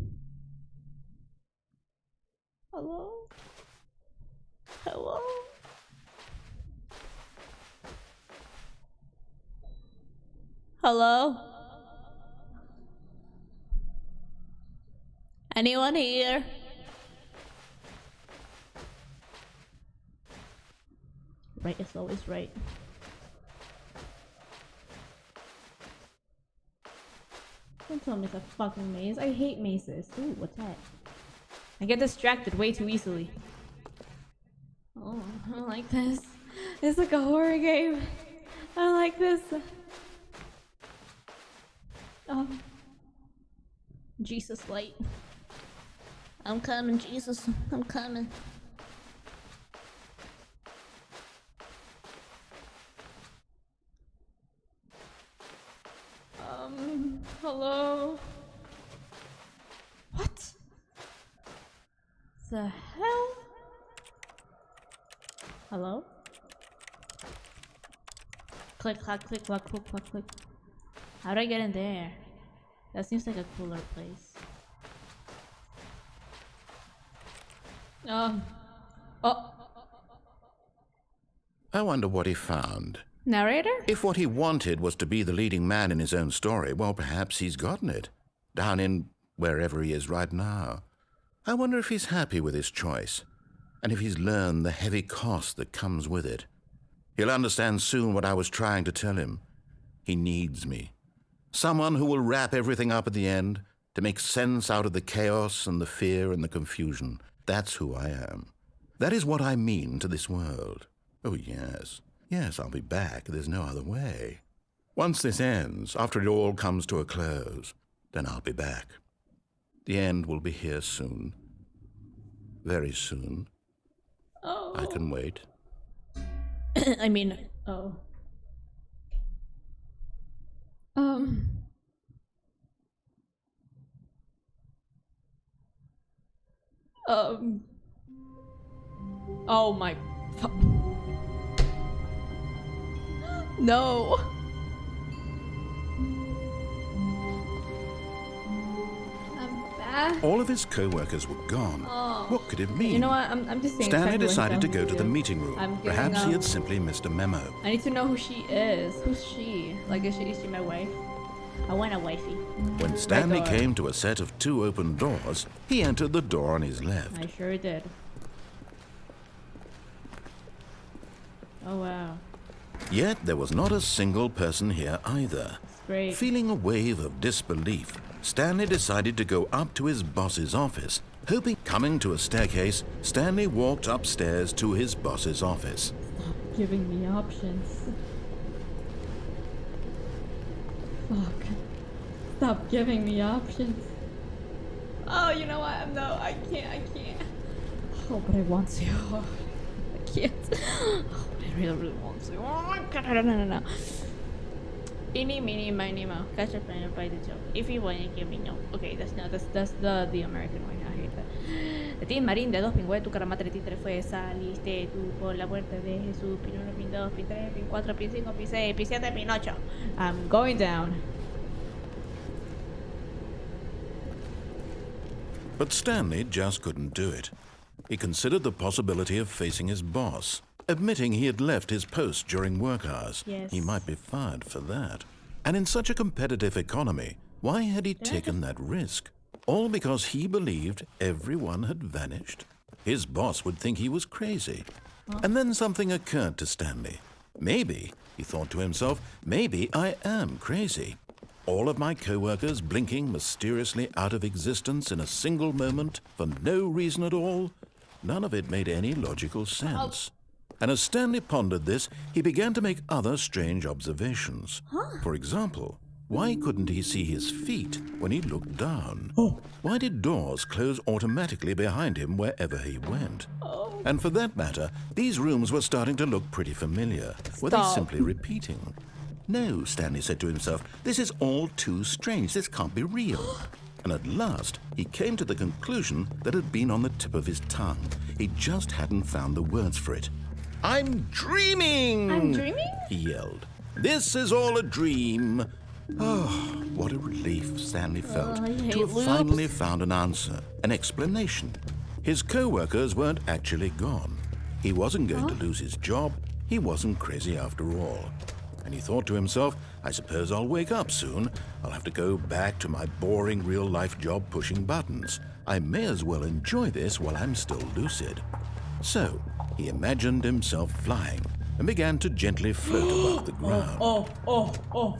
Hello? Hello? Hello? Anyone here? Right is always right. Don't tell me it's a fucking maze. I hate mazes. Ooh, what's that? I get distracted way too easily. Oh, I don't like this. It's like a horror game. I don't like this. Oh. Jesus light. I'm coming, Jesus. I'm coming. Hello? What? The hell? Hello? Click, clack, click, clack, click, clack, click. How do I get in there? That seems like a cooler place. Oh. I wonder what he found. Narrator? If what he wanted was to be the leading man in his own story, well, perhaps he's gotten it. Down in wherever he is right now. I wonder if he's happy with his choice, and if he's learned the heavy cost that comes with it. He'll understand soon what I was trying to tell him. He needs me. Someone who will wrap everything up at the end, to make sense out of the chaos and the fear and the confusion. That's who I am. That is what I mean to this world. Oh, yes. Yes, I'll be back. There's no other way. Once this ends, after it all comes to a close, then I'll be back. The end will be here soon. Very soon. Oh. I can wait. I mean, oh. Oh my. No. I'm back. All of his co-workers were gone. Oh. What could it mean? You know what? I'm just saying. Stanley exactly what decided to I'm go to the doing. meeting room. I'm giving Perhaps he had up. simply missed a memo. I need to know who she is. Who's she? Like, is she my wife? I want a wifey. When Stanley door. came to a set of 2 open doors, he entered the door on his left. I sure did. Oh wow. Yet there was not a single person here either. It's great. Feeling a wave of disbelief, Stanley decided to go up to his boss's office. Hoping, coming to a staircase, Stanley walked upstairs to his boss's office. Stop giving me options. Fuck. Stop giving me options. Oh, you know what? No, I can't. Oh, but I want to. Oh, I can't. Oh, I really want to. Oh my god, no. Eeny, meeny, miny, moe. Catch a friend and bite the joke. If you want to give me no. Okay, that's the American one. I hate that. De ti, Marín, de 2, pin 1, tu caramba, 33 fue, saliste tú por la puerta de Jesús, pin 1, pin 2, pin 3, pin 4, pin 5, pin 6, pin 7, pin 8. I'm going down. But Stanley just couldn't do it. He considered the possibility of facing his boss, admitting he had left his post during work hours. Yes. He might be fired for that. And in such a competitive economy, why had he taken that risk? All because he believed everyone had vanished? His boss would think he was crazy. And then something occurred to Stanley. Maybe, he thought to himself, maybe I am crazy. All of my co-workers blinking mysteriously out of existence in a single moment for no reason at all? None of it made any logical sense. And as Stanley pondered this, he began to make other strange observations. For example, why couldn't he see his feet when he looked down? Why did doors close automatically behind him wherever he went? And for that matter, these rooms were starting to look pretty familiar. Were they Stop. simply repeating? No, Stanley said to himself, this is all too strange. This can't be real. And at last, he came to the conclusion that had been on the tip of his tongue. He just hadn't found the words for it. I'm dreaming! I'm dreaming? He yelled. This is all a dream. Oh, what a relief Stanley felt I hate to have loops. finally found an answer, an explanation. His co-workers weren't actually gone. He wasn't going to lose his job. He wasn't crazy after all. and he thought to himself, I suppose I'll wake up soon. I'll have to go back to my boring real-life job pushing buttons. I may as well enjoy this while I'm still lucid. So, he imagined himself flying and began to gently float above the ground.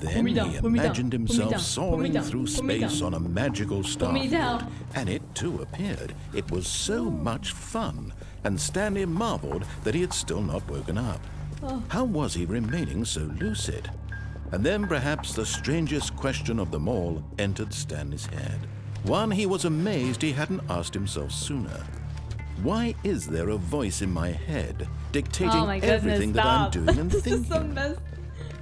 Then he imagined himself soaring through space on a magical starfield, and it too appeared. It was so much fun, and Stanley marveled that he had still not woken up. How was he remaining so lucid? And then perhaps the strangest question of them all entered Stanley's head. One he was amazed he hadn't asked himself sooner. Why is there a voice in my head dictating everything that I'm doing and thinking?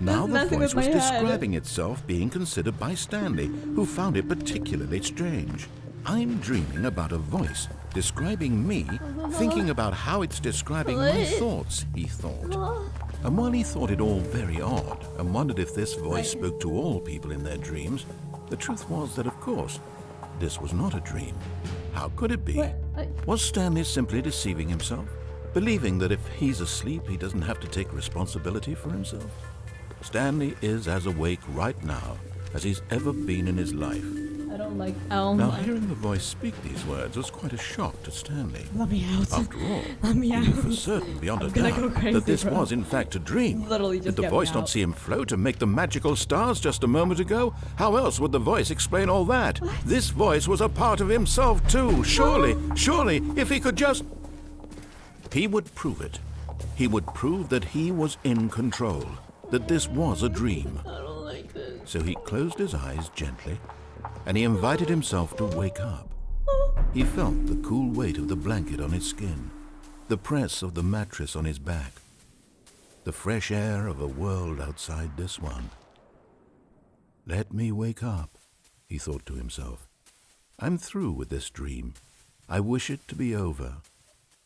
Now the voice was describing itself being considered by Stanley, who found it particularly strange. I'm dreaming about a voice describing me, thinking about how it's describing my thoughts, he thought. And while he thought it all very odd and wondered if this voice spoke to all people in their dreams, the truth was that, of course, this was not a dream. How could it be? Was Stanley simply deceiving himself, believing that if he's asleep, he doesn't have to take responsibility for himself? Stanley is as awake right now as he's ever been in his life. Now, hearing the voice speak these words was quite a shock to Stanley. Let me out. After all, Let me he out. knew for certain, beyond a gonna doubt, go crazy, that this bro. was in fact a dream. Literally just Did the get me voice out. not see him float and make the magical stars just a moment ago? How else would the voice explain all that? This voice was a part of himself too. Surely, if he could just... He would prove it. He would prove that he was in control, that this was a dream. I don't like this. So he closed his eyes gently, and he invited himself to wake up. He felt the cool weight of the blanket on his skin, the press of the mattress on his back, the fresh air of a world outside this one. Let me wake up, he thought to himself. I'm through with this dream. I wish it to be over.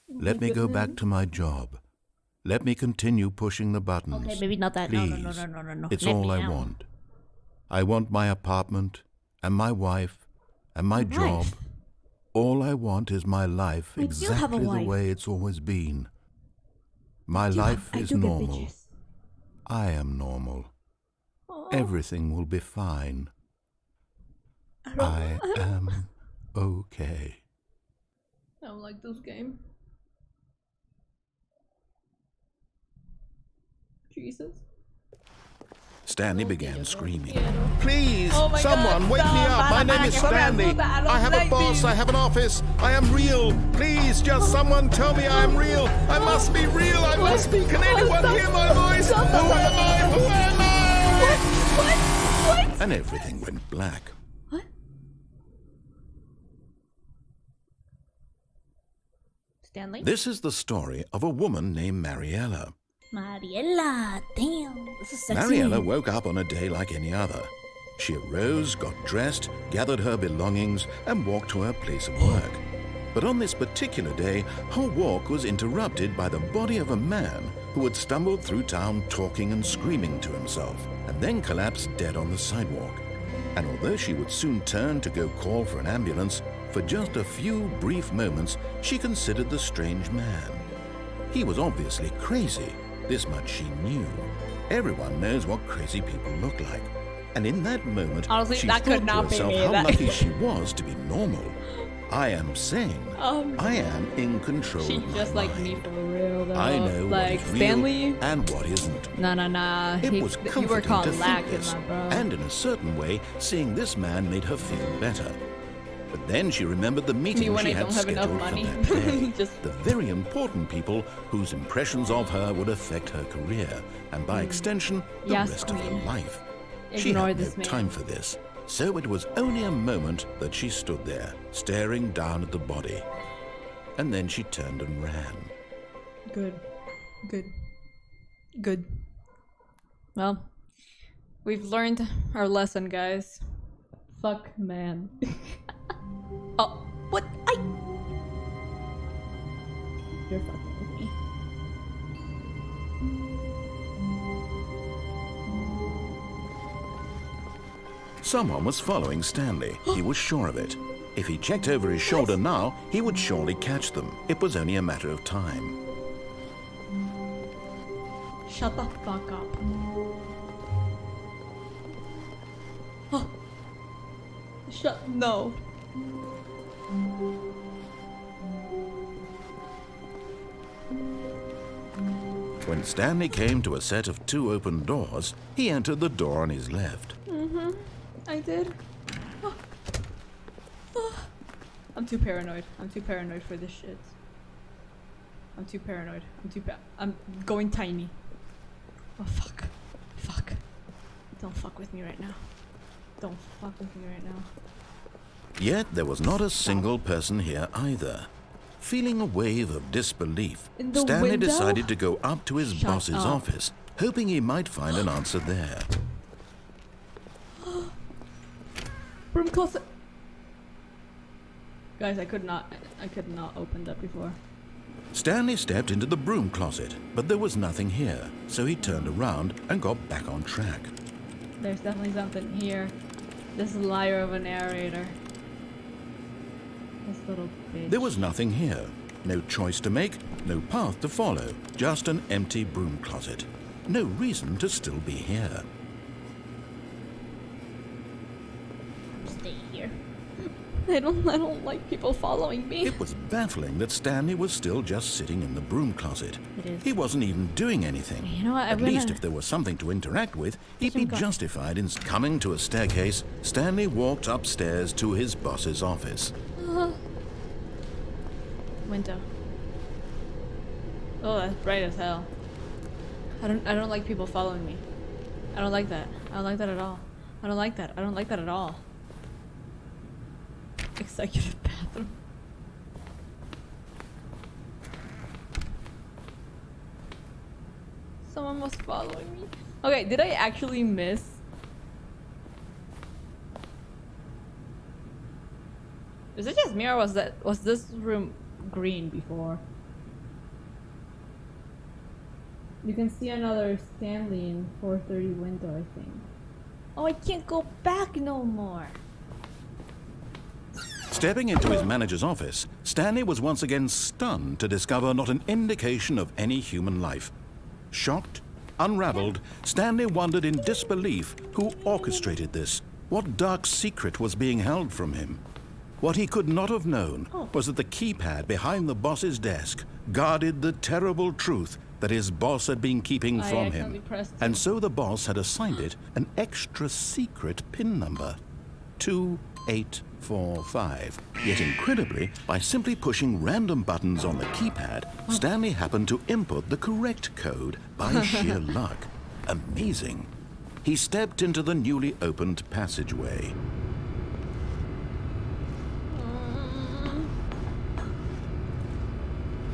Let me go back to my job. Let me continue pushing the buttons. Okay, maybe not that. Please. No. It's Let all me I out. want. I want my apartment and my wife and my job. All I want is my life I do have a exactly the wife. way it's always been. My life is normal. I am normal. Everything will be fine. I am okay. I don't like this game. Jesus. Stanley began screaming. Please, Oh my someone God, wake me stop. up. My name is Stanley. I have a boss. I have an office. I am real. Please, just someone tell me I am real. I must be real. I must be. Can anyone hear my voice? Who am I? Who am I? What? And everything went black. What? Stanley? This is the story of a woman named Mariella. Mariella, damn. This is sexy. Mariella woke up on a day like any other. She arose, got dressed, gathered her belongings, and walked to her place of work. But on this particular day, her walk was interrupted by the body of a man who had stumbled through town talking and screaming to himself, and then collapsed dead on the sidewalk. And although she would soon turn to go call for an ambulance, for just a few brief moments she considered the strange man. He was obviously crazy. This much she knew. Everyone knows what crazy people look like. And in that moment, Honestly, she that thought could to not be herself me. how That- lucky she was to be normal. I am sane. I am in control She's of my just like mind. me for real though. I know like what is real Stanley. and what isn't. Nah. It was you were comforting caught to think lacking, this, my bro. and in a certain way, seeing this man made her feel better. But then she remembered the meeting when she I had don't have enough scheduled money. for that day. Just- The very important people whose impressions of her would affect her career, and by extension, the Yes, rest of queen. her life. She Ignore had no this man. time for this, so it was only a moment that she stood there, staring down at the body. And then she turned and ran. Good. Well, we've learned our lesson, guys. Fuck man. Oh, what? You're fucking with me. Someone was following Stanley. He was sure of it. If he checked over his shoulder now, he would surely catch them. It was only a matter of time. Shut the fuck up. Oh. Shut. No. When Stanley came to a set of 2 open doors, he entered the door on his left. I did. Oh. Oh. I'm too paranoid. I'm too paranoid for this shit. I'm too paranoid. I'm going tiny. Oh fuck. Fuck. Don't fuck with me right now. Don't fuck with me right now. Yet there was not a single person here either. Feeling a wave of disbelief, In the Stanley window? decided to go up to his Shut boss's up. office, hoping he might find an answer there. Broom closet. Guys, I could not open that before. Stanley stepped into the broom closet, but there was nothing here, so he turned around and got back on track. There's definitely something here. This liar of a narrator. This little bitch. There was nothing here. No choice to make, no path to follow, just an empty broom closet. No reason to still be here. Stay here. I don't like people following me. It was baffling that Stanley was still just sitting in the broom closet. It is. He wasn't even doing anything. You know what? At least if there was something to interact with, he'd be justified in coming to a staircase. Stanley walked upstairs to his boss's office. Window. Oh, that's bright as hell. I don't like people following me. I don't like that. I don't like that at all. I don't like that. I don't like that at all. Executive bathroom. Someone was following me. Okay, did I actually miss? Is it just me or was this room green before? You can see another Stanley in 430 window, I think. Oh, I can't go back no more. Stepping into his manager's office, Stanley was once again stunned to discover not an indication of any human life. Shocked, unraveled, Stanley wondered in disbelief who orchestrated this. What dark secret was being held from him? What he could not have known was that the keypad behind the boss's desk guarded the terrible truth that his boss had been keeping from him. And so the boss had assigned it an extra secret PIN number, 2845. Yet incredibly, by simply pushing random buttons on the keypad, Stanley happened to input the correct code by sheer luck. Amazing. He stepped into the newly opened passageway.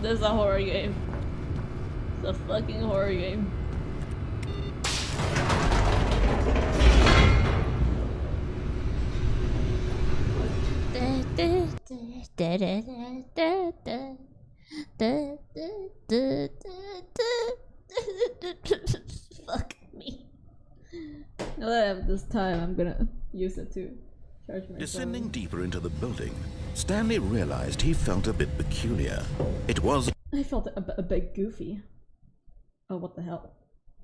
This is a horror game. It's a fucking horror game. Fuck me. Now that I have this time, I'm gonna use it to charge my Descending phone. deeper into the building, Stanley realized he felt a bit peculiar. It was I felt a bit goofy. Oh, what the hell?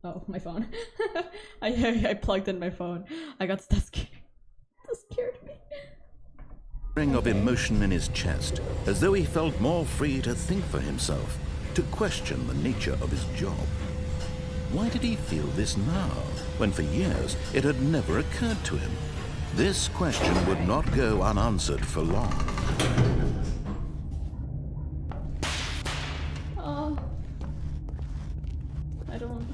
Oh, my phone. I plugged in my phone. I got that scared. That scared me. ring of emotion in his chest, as though he felt more free to think for himself, to question the nature of his job. Why did he feel this now, when for years it had never occurred to him? This question would not go unanswered for long. I don't...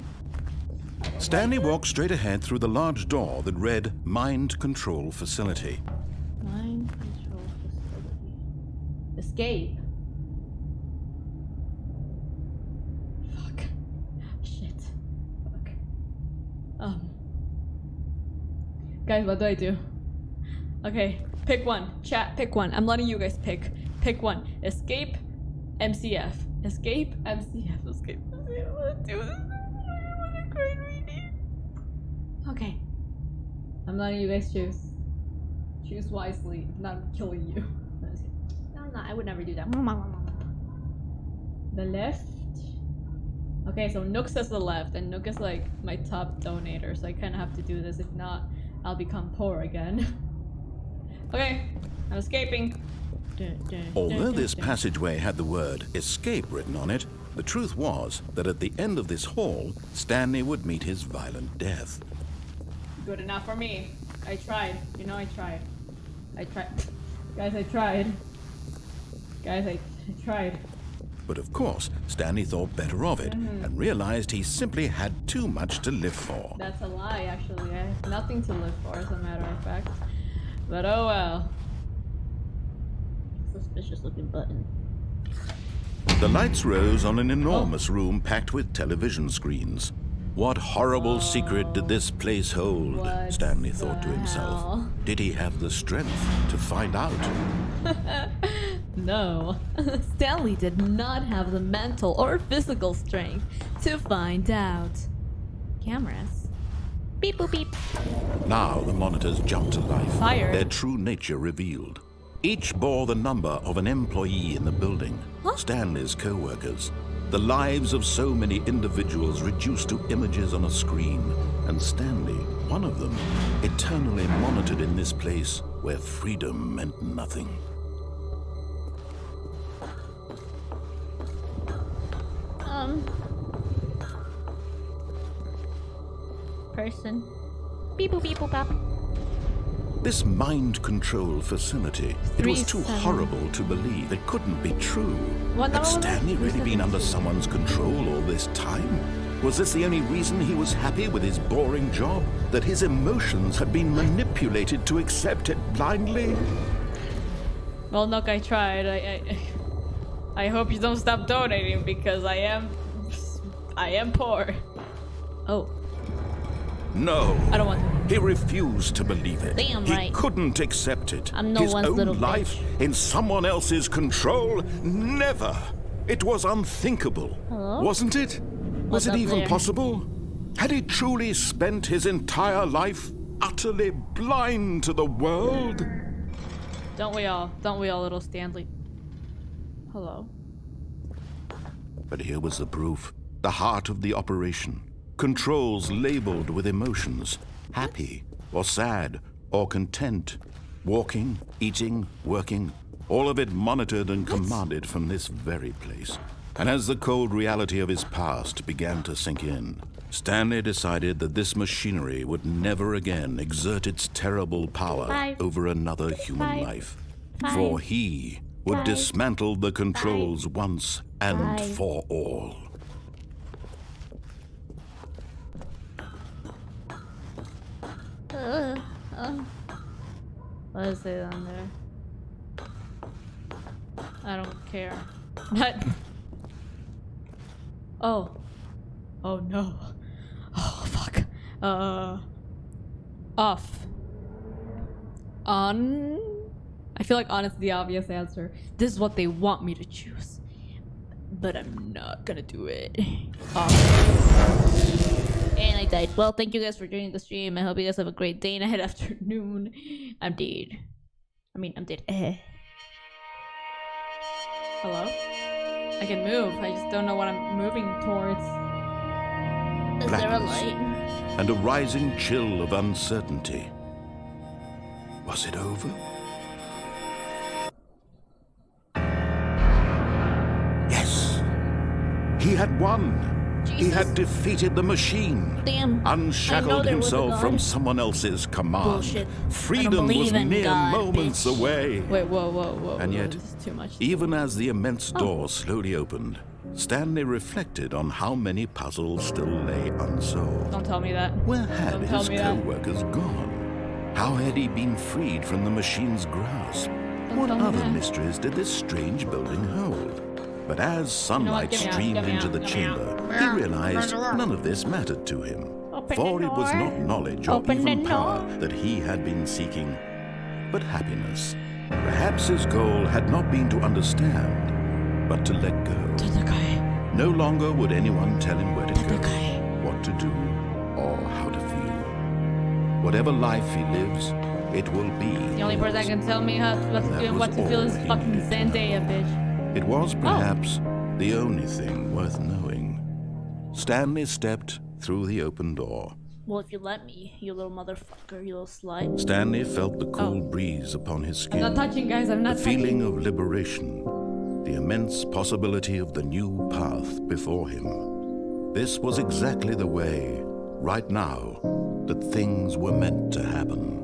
Stanley walked straight ahead through the large door that read Mind Control Facility. Mind control facility. Escape. Fuck. Shit. Fuck. Guys, what do I do? Okay, pick one. Chat, pick one. I'm letting you guys pick. Pick one. Escape, MCF. Escape, MCF. Escape. I don't want to do this. I want to cry reading. Okay. I'm letting you guys choose. Choose wisely. If not, I'm killing you. No, I would never do that. The left. Okay, so Nook says the left, and Nook is like my top donator, so I kind of have to do this. If not, I'll become poor again. Okay, I'm escaping. Although this passageway had the word escape written on it, the truth was that at the end of this hall, Stanley would meet his violent death. Good enough for me. I tried. You know I tried. I tried. Guys, I tried. Guys, I tried. But of course, Stanley thought better of it and realized he simply had too much to live for. That's a lie, actually. I have nothing to live for, as a matter of fact. But oh well. Suspicious looking button. The lights rose on an enormous room packed with television screens. What horrible secret did this place hold? What Stanley thought to the himself. hell? Did he have the strength to find out? No. Stanley did not have the mental or physical strength to find out. Cameras. Beep boop beep. Now the monitors jumped to life, Fire. their true nature revealed. Each bore the number of an employee in the building, Stanley's co-workers. The lives of so many individuals reduced to images on a screen, and Stanley, one of them, eternally monitored in this place where freedom meant nothing. Person. Beep boop beep boop bop. This mind control facility, it was too 3-7. horrible to believe. It couldn't be true. What Had number was Stanley it? really been under someone's control all this time? Was this the only reason he was happy with his boring job? That his emotions had been manipulated to accept it blindly? Well, look, I tried. I hope you don't stop donating because I am poor. Oh, No. I don't want to. He refused to believe it. Damn he right. couldn't accept it. I'm no His one's own little life in someone else's control? Never. It was unthinkable. Hello? Wasn't it? Was What's it up even there? possible? Had he truly spent his entire life utterly blind to the world? Don't we all, little Stanley? Hello. But here was the proof. The heart of the operation. Controls labeled with emotions. Happy, or sad, or content. Walking, eating, working. All of it monitored and commanded from this very place. And as the cold reality of his past began to sink in, Stanley decided that this machinery would never again exert its terrible power 5, over another human 5, life. 5, For he would 5, dismantle the controls once and 5. for all. What is it on there? I don't care. What? Oh. Oh no. Oh fuck. Off. On. I feel like on is the obvious answer. This is what they want me to choose. But I'm not gonna do it. Off. And I died. Well, thank you guys for joining the stream. I hope you guys have a great day, night, afternoon. I'm dead. I'm dead. Hello? I can move. I just don't know what I'm moving towards. Is there a Blackness. light? And a rising chill of uncertainty. Was it over? Yes. He had won. He Jesus. had defeated the machine. Damn. I know Unshackled there was a himself from God. someone else's command. Bullshit. I don't Freedom was believe in mere God, moments bitch. away. Wait, whoa. And yet, this is too much. Even as the immense door slowly opened, Stanley reflected on how many puzzles still lay unsolved. Don't tell me that. Where had Don't tell his me that. co-workers gone? How had he been freed from the machine's grasp? What tell me other that. mysteries did this strange building hold? But as sunlight Get me out, streamed get me into out, the get me chamber, he realized none of this mattered to him. Open For the it was door. not knowledge or Open even the power door. that he had been seeking, but happiness. Perhaps his goal had not been to understand, but to let go. No longer would anyone tell him where to go, what to do, or how to feel. Whatever life he lives, it will be. The only person that can tell me what to feel is all he fucking needed to Zendaya, bitch. It was perhaps the only thing worth knowing. Stanley stepped through the open door, Well, if you let me, you little motherfucker, you little slut. Stanley felt the cool breeze upon his skin. I'm not touching, guys. I'm not The touching. feeling of liberation, the immense possibility of the new path before him. This was exactly the way, right now, that things were meant to happen.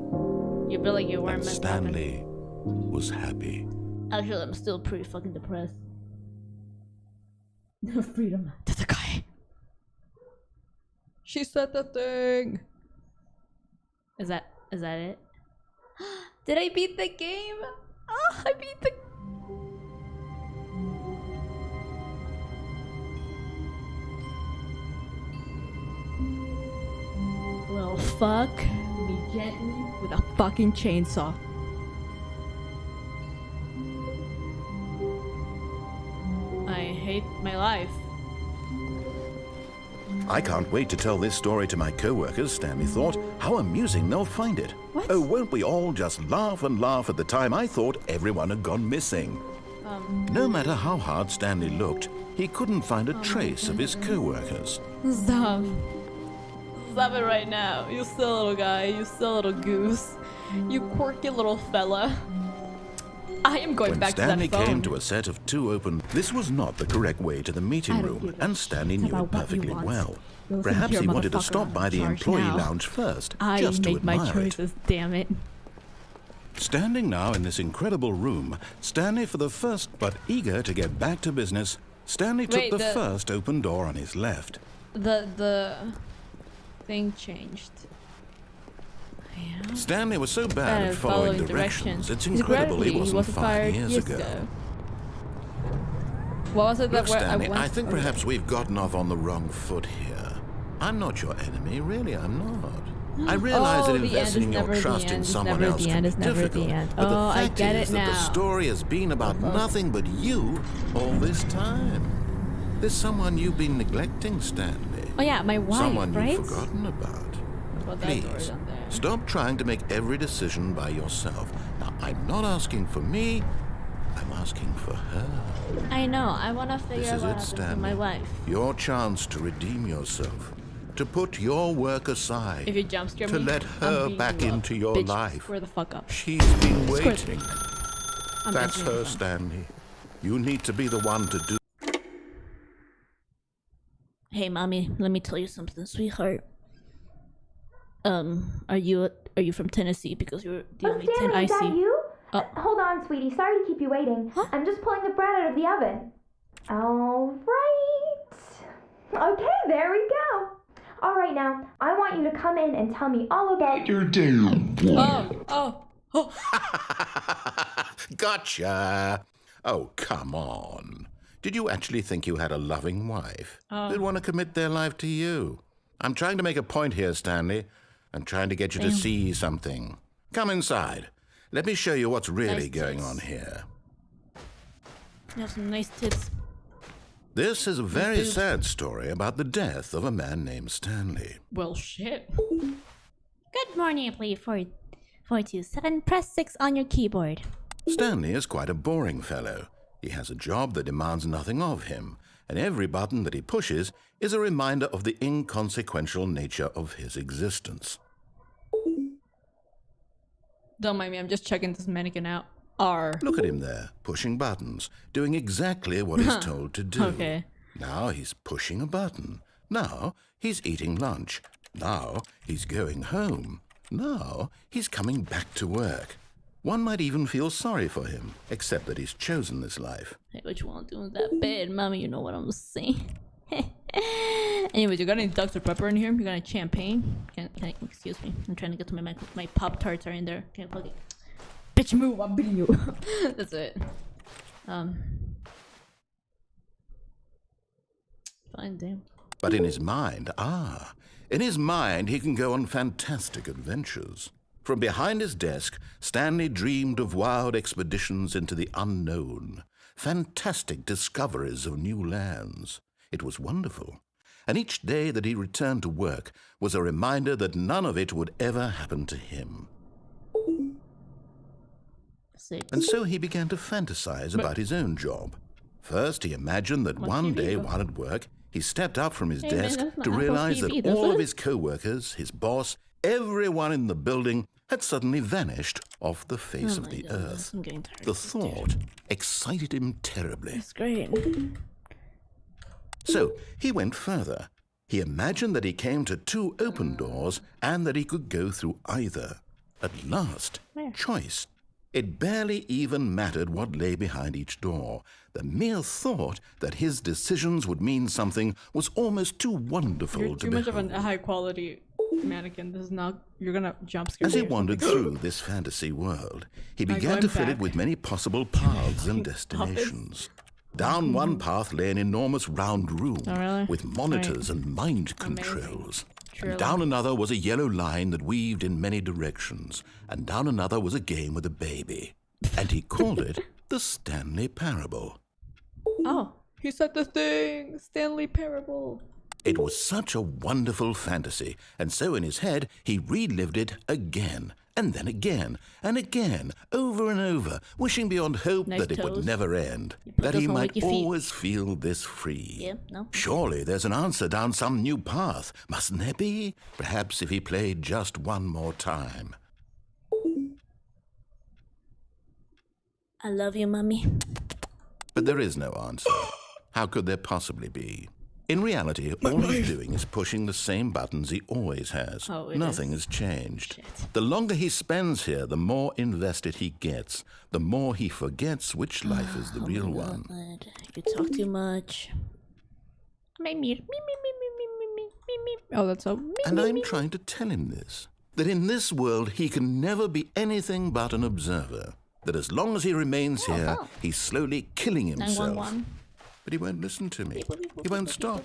You feel like you weren't And meant to happen. Stanley was happy. Actually, I'm still pretty fucking depressed. Freedom to the guy. She said the thing. Is that it? Did I beat the game? Oh, I beat the... Well, fuck me gently with a fucking chainsaw. I hate my life. I can't wait to tell this story to my co-workers, Stanley thought. How amusing they'll find it. What? Oh, won't we all just laugh and laugh at the time I thought everyone had gone missing. No matter how hard Stanley looked, he couldn't find a trace of his co-workers. Stop. Stop it right now. You still little guy. You still little goose. You quirky little fella. I am going When back Stanley to that phone. came to a set of two open, this was not the correct way to the meeting I don't room, give a and Stanley knew about it what you perfectly want. well. Listen Perhaps here, he wanted to motherfucker, stop I'm by in the charge employee now. lounge first, I just to make my admire it. choices, damn it. Standing now in this incredible room, Stanley for the first, but eager to get back to business, Stanley took Wait, the the- first open door on his left. The thing changed. Yeah. Stanley was so bad at following directions, it's He's incredible he incredibly- wasn't fired years ago. What was it that Look, Stanley, I went? I think perhaps we've gotten off on the wrong foot here. I'm not your enemy, really, I'm not. I realize Oh, that the end investing is in your never the trust end, in it's someone never else the can end, be it's never the difficult. end. But the Oh, I fact get is it that the now. story has been about nothing but you all this time. There's someone you've been neglecting, Stanley. Oh yeah, my wife, Someone right? you've forgotten about. About that door Please, down there. stop trying to make every decision by yourself. Now, I'm not asking for me, I'm asking for her. I know. I want to figure This out is what it, happened to Stanley. my wife. Your chance to redeem yourself. To put your work aside. If you jump scare To me, let I'm her beating back you up. into your Bitch, life. square the fuck up. She's been waiting. I'm That's entering her, the phone. Stanley. You need to be the one to do. Hey, mommy, let me tell you something, sweetheart. Are you from Tennessee? Because you're the only 10 Stanley, I is that see. you? Uh, Hold on, sweetie. Sorry to keep you waiting. Huh? I'm just pulling the bread out of the oven. All right. Okay, there we go. All right, now, I want you to come in and tell me all about your Oh. Gotcha. Oh, come on. Did you actually think you had a loving wife? They'd want to commit their life to you. I'm trying to make a point here, Stanley. I'm trying to get you to see something. Come inside. Let me show you what's really Nice going tits. on here. You have some nice tits. This is a very sad story about the death of a man named Stanley. Well, shit. Good morning, please. 427. Press 6 on your keyboard. Stanley is quite a boring fellow. He has a job that demands nothing of him, and every button that he pushes is a reminder of the inconsequential nature of his existence. Don't mind me, I'm just checking this mannequin out. R. Look at him there, pushing buttons, doing exactly what he's told to do. Okay. Now he's pushing a button. Now he's eating lunch. Now he's going home. Now he's coming back to work. One might even feel sorry for him, except that he's chosen this life. Hey, what you want to do in that bed, mommy? You know what I'm saying. Anyways, you got any Dr. Pepper in here? You got any champagne? Can I, excuse me. I'm trying to get to my Pop-Tarts are in there. Can I plug it? Bitch, move, I'm beating you. That's it. Fine, damn. But in his mind, in his mind he can go on fantastic adventures. From behind his desk, Stanley dreamed of wild expeditions into the unknown, fantastic discoveries of new lands. It was wonderful. And each day that he returned to work was a reminder that none of it would ever happen to him. 6. And so he began to fantasize about his own job. First, he imagined that one day while at work, he stepped up from his Hey, man, desk that's not to Apple realize TV, that does all of it? his co-workers, his boss, everyone in the building had suddenly vanished off the face Oh of my the goodness, earth. I'm getting tired The of this, dude. thought excited him terribly. It's great. So he went further. He imagined that he came to 2 open doors and that he could go through either. At last, Where? choice. It barely even mattered what lay behind each door. The mere thought that his decisions would mean something was almost too wonderful You're to too much of behold. a high quality mannequin. This is not. You're gonna jump scare As he me or wandered something. through this fantasy world, he Like began going to fill it back. with many possible paths and Office. destinations. Down one path lay an enormous round room Oh, really? with monitors and mind Amazing. controls. Truly. And down another was a yellow line that weaved in many directions. And down another was a game with a baby. And he called it the Stanley Parable. Oh, he said the thing. Stanley Parable. It was such a wonderful fantasy, and so in his head he relived it again, and then again, and again, over and over, wishing beyond hope Nice that it would toes. never end, put that those he on might with your feet. always feel this free. Yeah, no? Surely there's an answer down some new path, mustn't there be? Perhaps if he played just one more time. I love you, mommy. But there is no answer. How could there possibly be? In reality, all he's doing is pushing the same buttons he always has. Oh, it Nothing has changed. The longer he spends here, the more invested he gets, the more he forgets which life is the real one. God, you talk too much. Me. Oh, that's so. And I'm trying to tell him this, that in this world he can never be anything but an observer, that as long as he remains here, he's slowly killing himself. 911. But he won't listen to me. He won't stop.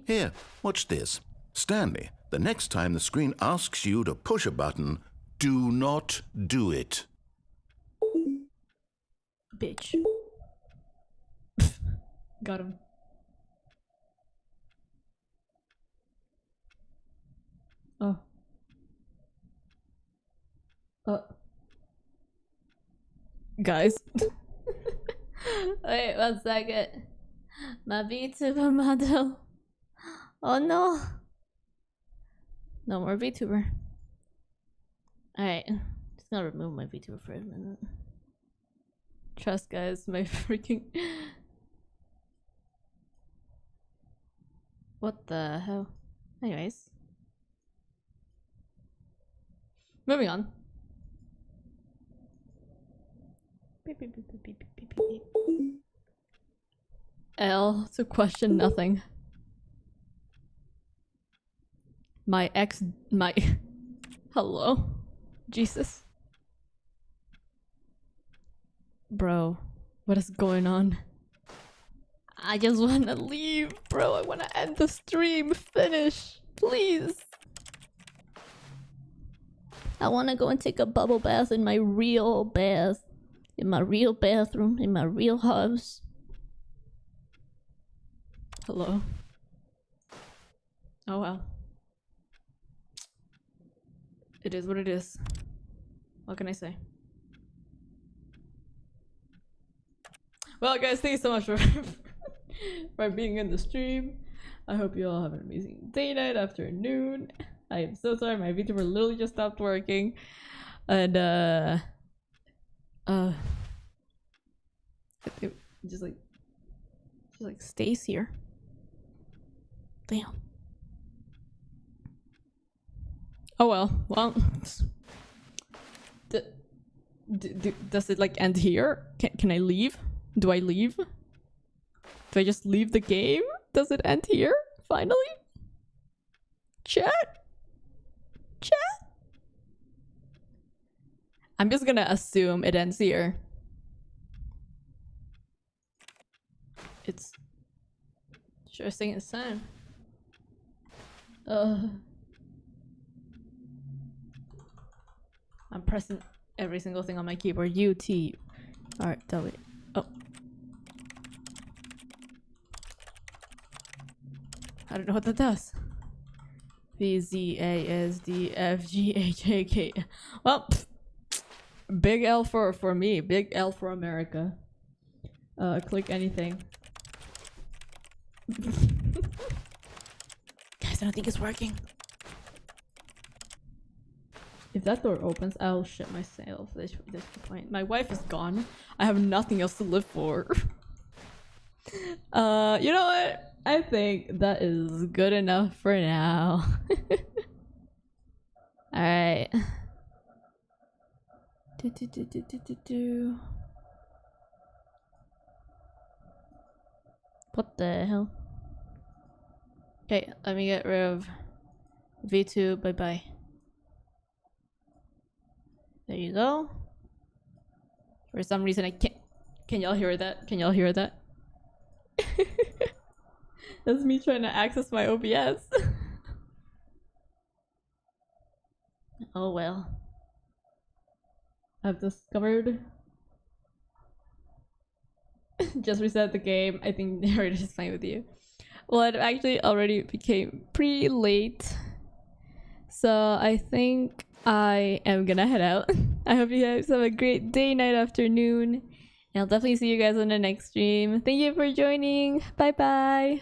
Here, watch this. Stanley, the next time the screen asks you to push a button, do not do it. Bitch. Got him. Oh. Guys. Wait, 1 second. My VTuber model. Oh no. No more VTuber. Alright. Just gonna remove my VTuber for a minute. Trust, guys. My freaking. What the hell? Anyways. Moving on. Beep, beep, beep, beep, beep, beep, beep, beep. L to question nothing. My ex. My. Hello? Jesus. Bro, what is going on? I just wanna leave, bro. I wanna end the stream. Finish, please. I wanna go and take a bubble bath in my real bath. In my real bathroom. In my real house. Hello. Oh well. It is what it is. What can I say? Well, guys, thank you so much for for being in the stream. I hope you all have an amazing day, night, afternoon. I am so sorry, my VTuber literally just stopped working, and it just like stays here. Damn. Oh well. Does it like end here? Can I leave? Do I leave? Do I just leave the game? Does it end here? Finally? Chat? I'm just gonna assume it ends here. It's sure thing it's time. I'm pressing every single thing on my keyboard. U-T. R-W. Oh. I don't know what that does. V-Z-A-S-D-F-G-H-A-K. Well, big L for me. Big L for America. Click anything. I don't think it's working. If that door opens, I'll shit myself. That's the point. My wife is gone. I have nothing else to live for. You know what? I think that is good enough for now. Alright. What the hell? Okay, let me get rid of V2. Bye bye. There you go. For some reason, I can't. Can y'all hear that? Can y'all hear that? That's me trying to access my OBS. Oh well. I've discovered. Just reset the game. I think Narrator is fine with you. Well, it actually already became pretty late. So I think I am gonna head out. I hope you guys have a great day, night, afternoon. And I'll definitely see you guys on the next stream. Thank you for joining. Bye bye.